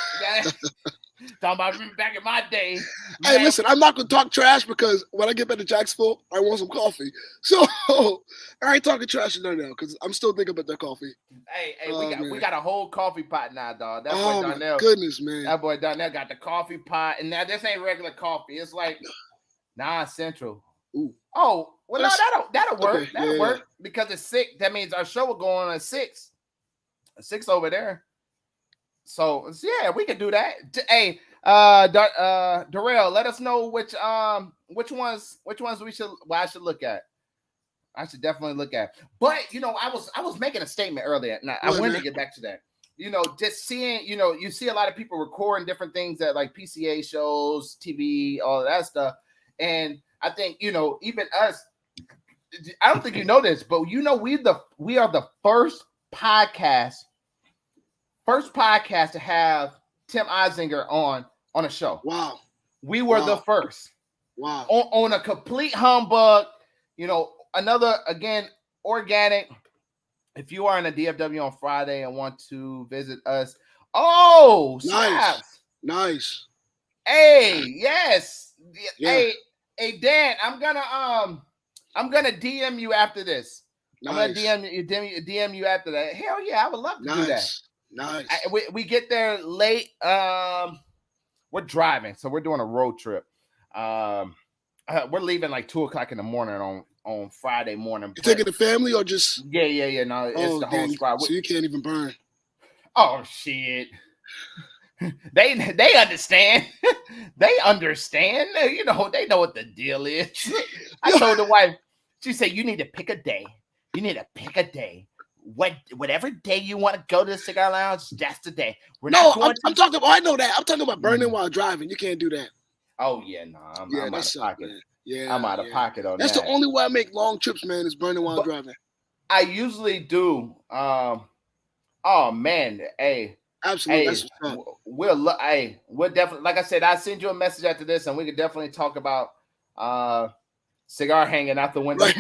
Talking about back in my day. Hey, listen, I'm not gonna talk trash because when I get back to Jacksonville, I want some coffee. So I ain't talking trash right now because I'm still thinking about that coffee. Hey, we got a whole coffee pot now, dog. That boy Darnell, my goodness, man. That boy Darnell got the coffee pot, and now this ain't regular coffee. It's like non-central. Ooh. Oh, well, no, that'll work. Okay, that'll work because it's 6. That means our show will go on at 6. 6 over there. So yeah, we can do that. Hey, Darrell, let us know which ones I should look at. I should definitely look at. But you know, I was making a statement earlier, and I wanted to get back to that. You know, just seeing, you know, you see a lot of people recording different things at like PCA shows, TV, all of that stuff, and I think, you know, even us. I don't think you know this, but you know, we are the first podcast to have Tim Eisinger on a show. Wow. We were the first. Wow. On a complete humbug, you know, another, again, organic. If you are in a DFW on Friday and want to visit us. Oh, snaps. Nice. Hey, yes. Yeah. Hey, Dan, I'm gonna DM you after this. Nice. I'm gonna DM you after that. Hell yeah, I would love to do that. Nice. We get there late. We're driving, so we're doing a road trip. We're leaving like 2:00 in the morning on Friday morning. You taking the family or just? Yeah. No, it's the whole squad. So you can't even burn. Oh shit. They understand. They understand. You know, they know what the deal is. I told the wife, she said, you need to pick a day. You need to pick a day. Whatever day you want to go to the cigar lounge, that's the day. I'm talking about. I know that. I'm talking about burning while driving. You can't do that. Oh yeah, no, I'm out of pocket. Man. Yeah, I'm out of pocket on that's that. That's the only way I make long trips, man. Is burning while driving. I usually do. Oh man, hey. Absolutely. Hey, we'll definitely, like I said, I'll send you a message after this, and we can definitely talk about Cigar hanging out the window. Right.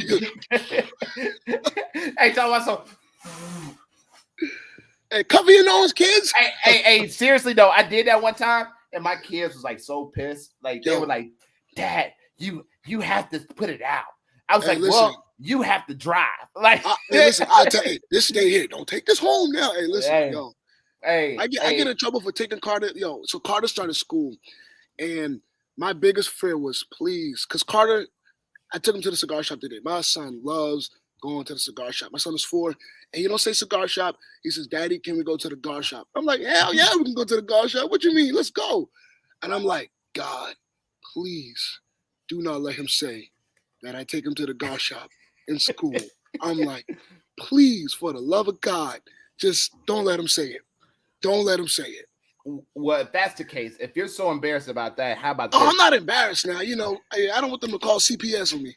Hey, talk about some. Hey, cover your nose, kids. Hey, seriously though, I did that one time, and my kids was like so pissed. Like they were like, "Dad, you have to put it out." I was Hey, like, listen. well, you have to drive. Like, Hey, listen, I'll tell you, this stay here. Don't take this home now. Hey, listen, Hey. yo. hey, I get in trouble for taking Carter. Yo, so Carter started school, and my biggest fear was please, because Carter, I took him to the cigar shop today. My son loves going to the cigar shop. My son is 4, and he don't say cigar shop. He says, Daddy, can we go to the cigar shop? I'm like, hell yeah, we can go to the cigar shop. What you mean? Let's go. And I'm like, God, please do not let him say that I take him to the cigar shop in school. I'm like, please, for the love of God, just don't let him say it. Don't let him say it. Well, if that's the case, if you're so embarrassed about that, how about Oh, this? I'm not embarrassed now. You know, I don't want them to call CPS on me.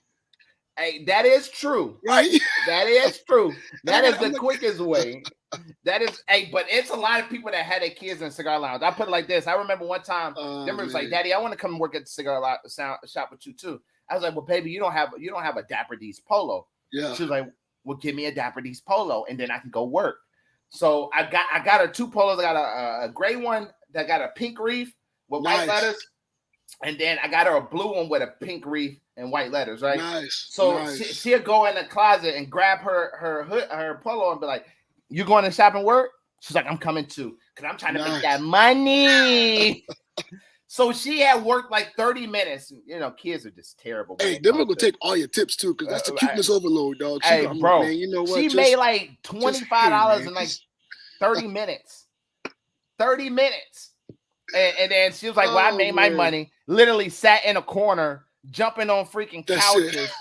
Hey, that is true. Right? That is true. That is the like, quickest way. That is, but it's a lot of people that had their kids in cigar lounge. I put it like this. I remember one time, Denver was like, Daddy, I want to come and work at the cigar shop with you too. I was like, well, baby, you don't have a Dapper D's polo. Yeah. She was like, well, give me a Dapper D's polo and then I can go work. So I got her 2 polos. I got a gray one that got a pink reef with white letters. And then I got her a blue one with a pink reef and white letters, right? Nice. So she'll go in the closet and grab her polo and be like, you going to shop and work? She's like, I'm coming too. Because I'm trying to make that money. So she had worked like 30 minutes. You know, kids are just terrible. Hey, they're going to take all your tips too, because that's the cuteness overload, dog. Hey, bro, man, you know what? She made like $25 in like 30 minutes. 30 minutes. And then she was like, well, I made my money. Literally sat in a corner, jumping on freaking couches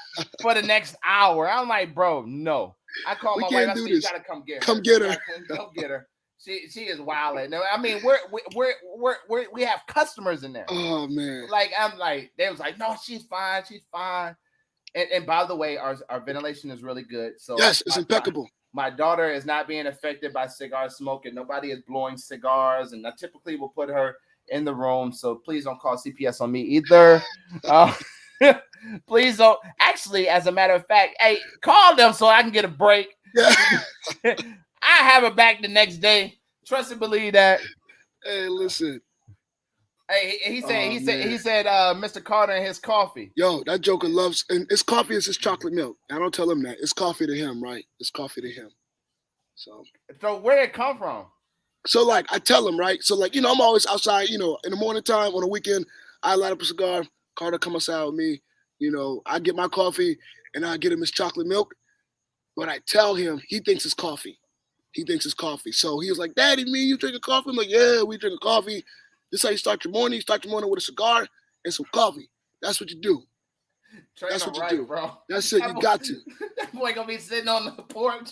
for the next hour. I'm like, bro, no. I called my wife. I said, you got to come get her. Come get her. Come get her. She is wilding. No, I mean, we have customers in there. Oh man. Like I'm like, they was like, no, she's fine. She's fine. And by the way, our ventilation is really good. So yes, it's impeccable. My daughter is not being affected by cigar smoke, and nobody is blowing cigars. And I typically will put her in the room. So please don't call CPS on me either. Please don't. Actually, as a matter of fact, hey, call them so I can get a break. Yeah. I have her back the next day. Trust and believe that. Hey, listen. Hey, he said, Mr. Carter and his coffee. Yo, that joker loves, and his coffee is his chocolate milk. I don't tell him that. It's coffee to him, right? It's coffee to him. So where did it come from? So like I tell him, right? So like, you know, I'm always outside, you know, in the morning time, on the weekend, I light up a cigar, Carter come outside with me, you know, I get my coffee and I get him his chocolate milk. But I tell him, he thinks it's coffee. He thinks it's coffee. So he was like, Daddy, me, you drinking coffee? I'm like, yeah, we drinking coffee. This is how you start your morning. You start your morning with a cigar and some coffee. That's what you do. That's what you do, bro. That's it. You got to. That boy gonna be sitting on the porch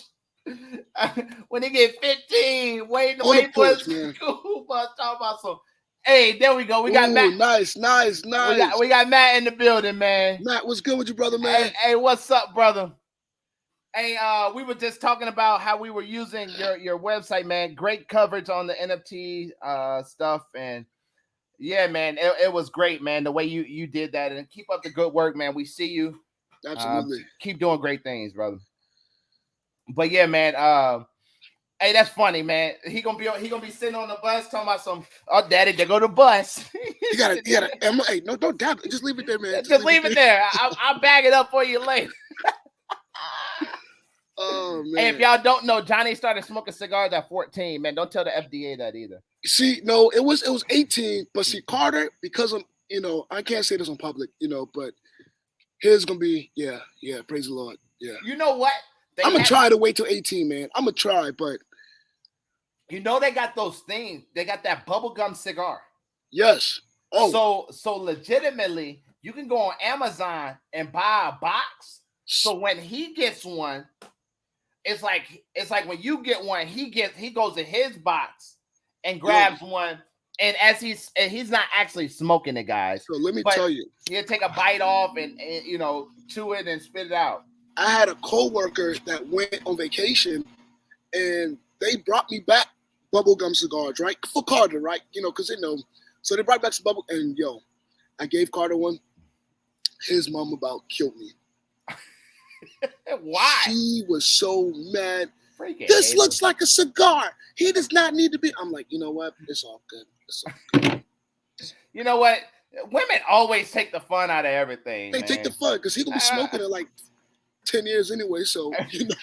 when he get 15, waiting to On wait the for porch, his man. school bus. Talk about some. Hey, there we go. We got Matt. Nice. We got Matt in the building, man. Matt, what's good with you, brother, man? Hey, what's up, brother? Hey, we were just talking about how we were using your website, man. Great coverage on the NFT stuff, and yeah, man, it was great, man. The way you did that, and keep up the good work, man. We see you. Absolutely. Keep doing great things, brother. But yeah, man. Hey, that's funny, man. He gonna be sitting on the bus talking about some. Oh, Daddy, there go the bus. You gotta. Hey, no, don't dab it. Just leave it there, man. Just leave it there. I'll bag it up for you later. Oh man! Hey, if y'all don't know, Johnny started smoking cigars at 14. Man, don't tell the FDA that either. See, no, it was 18. But see, Carter, because I'm, you know, I can't say this on public, you know, but his gonna be, yeah. Praise the Lord, yeah. You know what? I'm gonna try to wait till 18, man. I'm gonna try, but you know they got those things. They got that bubblegum cigar. Yes. Oh. So legitimately, you can go on Amazon and buy a box. So when he gets one. It's like when you get one, he goes in his box and grabs one, and as he's not actually smoking it, guys. So let me tell you, he'll take a bite off and you know, chew it and spit it out. I had a coworker that went on vacation, and they brought me back bubblegum cigars, right, for Carter, right, you know, because they know. So they brought back some bubble, and yo, I gave Carter one. His mom about killed me. Why? She was so mad. This looks like a cigar. He does not need to be. I'm like, you know what? It's all good. It's all good. You know what? Women always take the fun out of everything. They take the fun because he gonna be smoking at like 10 years anyway, so you know.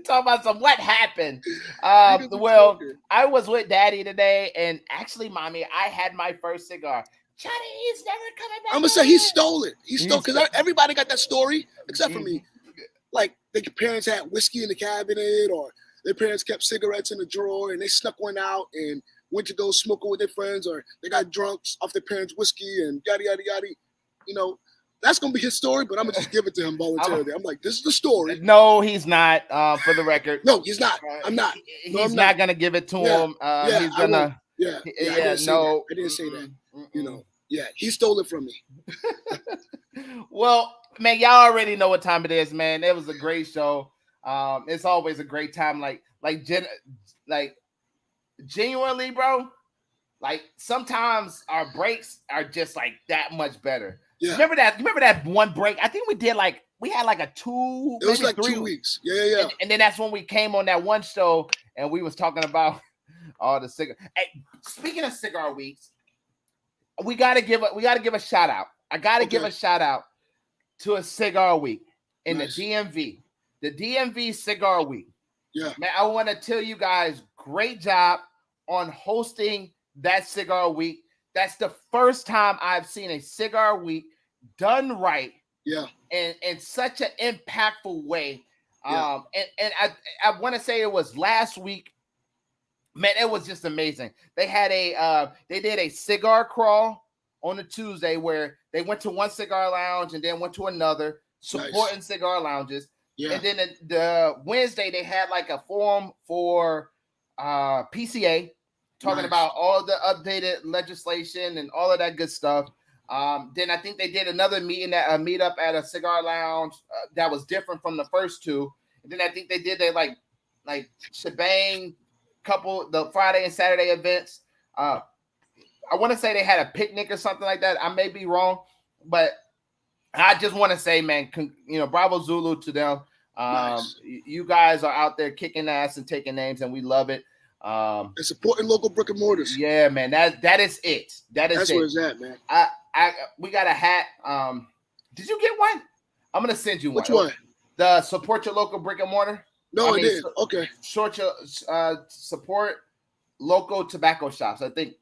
Talk about what happened. Niggas are Well, talking. I was with Daddy today, and actually, Mommy, I had my first cigar. Johnny, he's never coming back. I'm gonna say he stole it. He stole He because everybody got that story except for me. Like their parents had whiskey in the cabinet, or their parents kept cigarettes in the drawer, and they snuck one out and went to go smoke it with their friends, or they got drunk off their parents' whiskey and yada yada yada. You know, that's gonna be his story, but I'm gonna just give it to him voluntarily. I'm like, this is the story. No, he's not. For the record, No, he's not. I'm not. No, He's not gonna give it to him. He's gonna. Yeah, Yeah, no. I didn't say that. You know, yeah, he stole it from me. Well, man, y'all already know what time it is, man. It was a great show. It's always a great time. Like genuinely, bro. Like sometimes our breaks are just like that much better. Yeah. Remember that one break? I think we had like a 2. It was like 3 2 weeks. Yeah. And then that's when we came on that one show and we was talking about all the cigar. Hey, speaking of cigar weeks, we gotta give a shout out. I gotta give a shout out to a cigar week in the DMV. The DMV Cigar Week. Yeah. Man, I want to tell you guys, great job on hosting that cigar week. That's the first time I've seen a cigar week done right. Yeah. And in such an impactful way. Yeah. And I want to say it was last week. Man, it was just amazing. They had they did a cigar crawl on a Tuesday where they went to one cigar lounge and then went to another, supporting cigar lounges. Yeah. And then the Wednesday they had like a forum for PCA, talking about all the updated legislation and all of that good stuff. Then I think they did another meetup at a cigar lounge that was different from the first two. And then I think they did like shebang couple the Friday and Saturday events. I want to say they had a picnic or something like that. I may be wrong, but I just want to say, man, bravo Zulu to them. You guys are out there kicking ass and taking names, and we love it. And supporting local brick and mortars. Yeah, man, that is it. That's where it's at, man. We got a hat. Did you get one? I'm gonna send you one. Which one? The support your local brick and mortar. No, I didn't. Okay. Support local tobacco shops. I think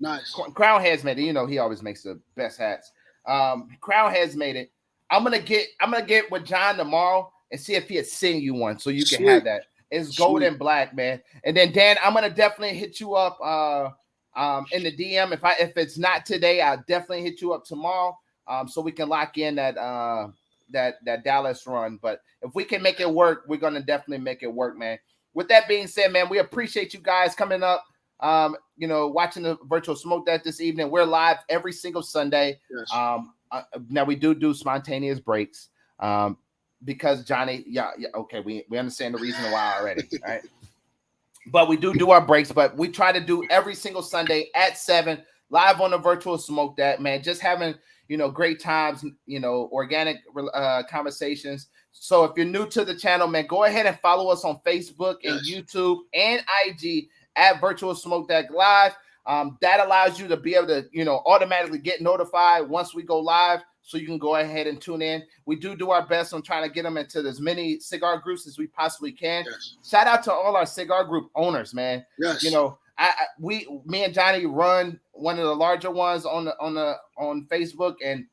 Crown has made it. You know, he always makes the best hats. Crown has made it. I'm gonna get with John tomorrow and see if he'll send you one so you can have that. It's gold and black, man. And then Dan, I'm gonna definitely hit you up in the DM. If it's not today, I'll definitely hit you up tomorrow. So we can lock in that Dallas run. But if we can make it work, we're gonna definitely make it work, man. With that being said, man, we appreciate you guys coming up. Watching the virtual smoke that this evening. We're live every single Sunday. Yes. Now we do spontaneous breaks. Because Johnny, okay, we understand the reason why already, right? But we do our breaks, but we try to do every single Sunday at 7 live on the virtual smoke that, man, just having, great times, organic conversations. So if you're new to the channel, man, go ahead and follow us on Facebook and YouTube and IG at Virtual Smoke Deck Live. That allows you to be able to, automatically get notified once we go live. So you can go ahead and tune in. We do our best on trying to get them into as many cigar groups as we possibly can. Yes. Shout out to all our cigar group owners, man. Yes. Me and Johnny run one of the larger ones on Facebook, and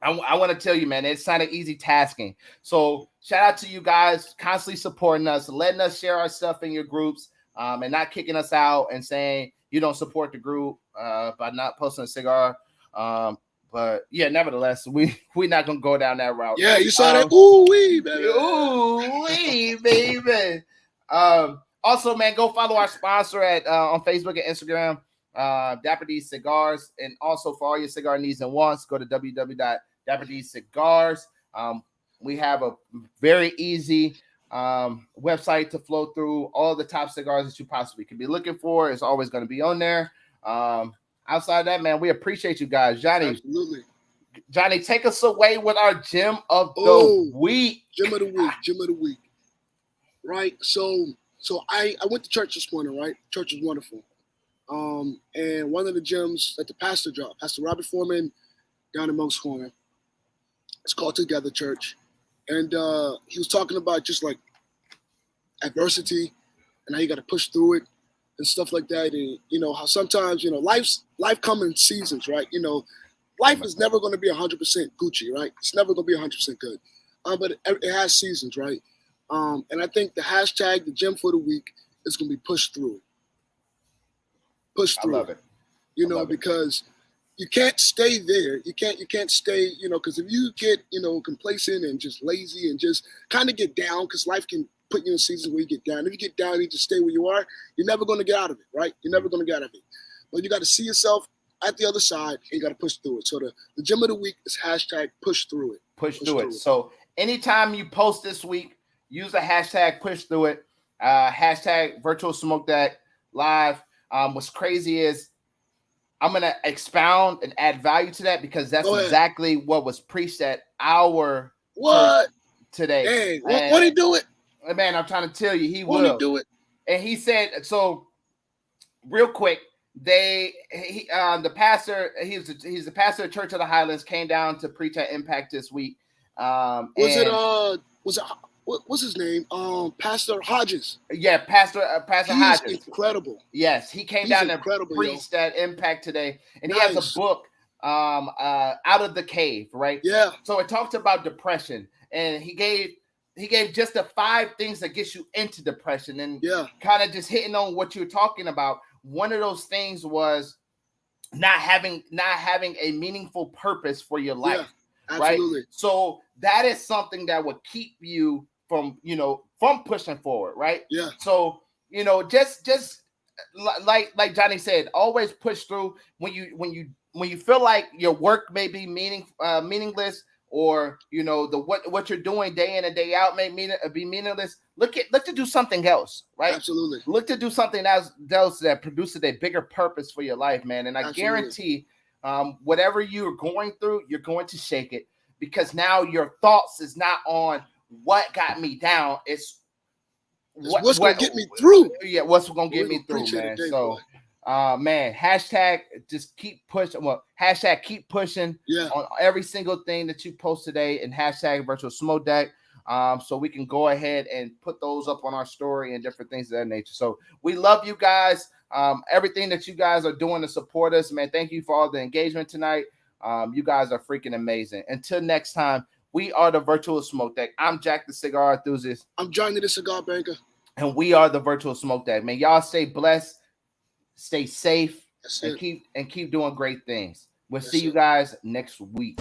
I want to tell you, man, it's not an easy tasking. So shout out to you guys constantly supporting us, letting us share our stuff in your groups, and not kicking us out and saying you don't support the group by not posting a cigar. But yeah, nevertheless, we're not gonna go down that route. Yeah, you saw that. Ooh wee, baby. Ooh wee, baby. Also, man, go follow our sponsor on Facebook and Instagram, Dapper D Cigars, and also for all your cigar needs and wants, go to www.dapperdcigars. We have a very easy website to flow through all the top cigars that you possibly could be looking for. It's always going to be on there. Outside of that, man, we appreciate you guys. Johnny, absolutely. Johnny, take us away with our gem of the week. Gem of the week. Right. So I went to church this morning, right? Church was wonderful. And one of the gems that the pastor dropped, Pastor Robert Foreman down in Monk's Corner. It's called Together Church. And he was talking about just like adversity and how you got to push through it and stuff like that. And, you know, how sometimes, you know, life comes in seasons, right? You know, life is never going to be 100% Gucci, right? It's never going to be 100% good. But it has seasons, right? And I think the hashtag, the gem for the week, is going to be pushed through it. Push through I love it. You know, because you can't stay there. You can't stay, you know, because if you get, you know, complacent and just lazy and just kind of get down, because life can put you in seasons where you get down. If you get down, you just stay where you are. You're never going to get out of it, right? You're never going to get out of it. But you got to see yourself at the other side and you got to push through it. So the gem of the week is hashtag push through it. Push through it. So anytime you post this week, use the hashtag push through it. Hashtag virtual smoke that live. What's crazy is I'm going to expound and add value to that because that's exactly what was preached at our church today. Dang, won't he do it? Man, I'm trying to tell you, he Won't will. he do it? And he said, so real quick, the pastor, he's the pastor of Church of the Highlands, came down to preach at Impact this week. What's his name? Pastor Hodges. Yeah, Pastor Hodges. He's incredible. Yes, he came down and preached at Impact today, and he has a book, Out of the Cave, right? Yeah. So it talks about depression, and he gave just the 5 things that gets you into depression, and kind of just hitting on what you were talking about. One of those things was not having a meaningful purpose for your life. Yeah, absolutely. Right? So that is something that would keep you from pushing forward, right? Yeah. So, you know, just like Johnny said, always push through when you feel like your work may be meaningless, or you know what you're doing day in and day out may be meaningless. Look to do something else, right? Absolutely. Look to do something else that produces a bigger purpose for your life, man. And I guarantee, whatever you're going through, you're going to shake it, because now your thoughts is not on what got me down. It's what's going to get me through. Yeah, what's going to get me through, man. So, man, hashtag just keep pushing. Well, hashtag keep pushing on every single thing that you post today, and hashtag virtual smoke deck. So we can go ahead and put those up on our story and different things of that nature. So we love you guys. Everything that you guys are doing to support us, man. Thank you for all the engagement tonight. You guys are freaking amazing. Until next time, we are the Virtual Smoke Deck. I'm Jack the Cigar Enthusiast. I'm Johnny the Cigar Banker. And we are the Virtual Smoke Deck. Man, y'all stay blessed, stay safe, and keep doing great things. We'll see you guys next week.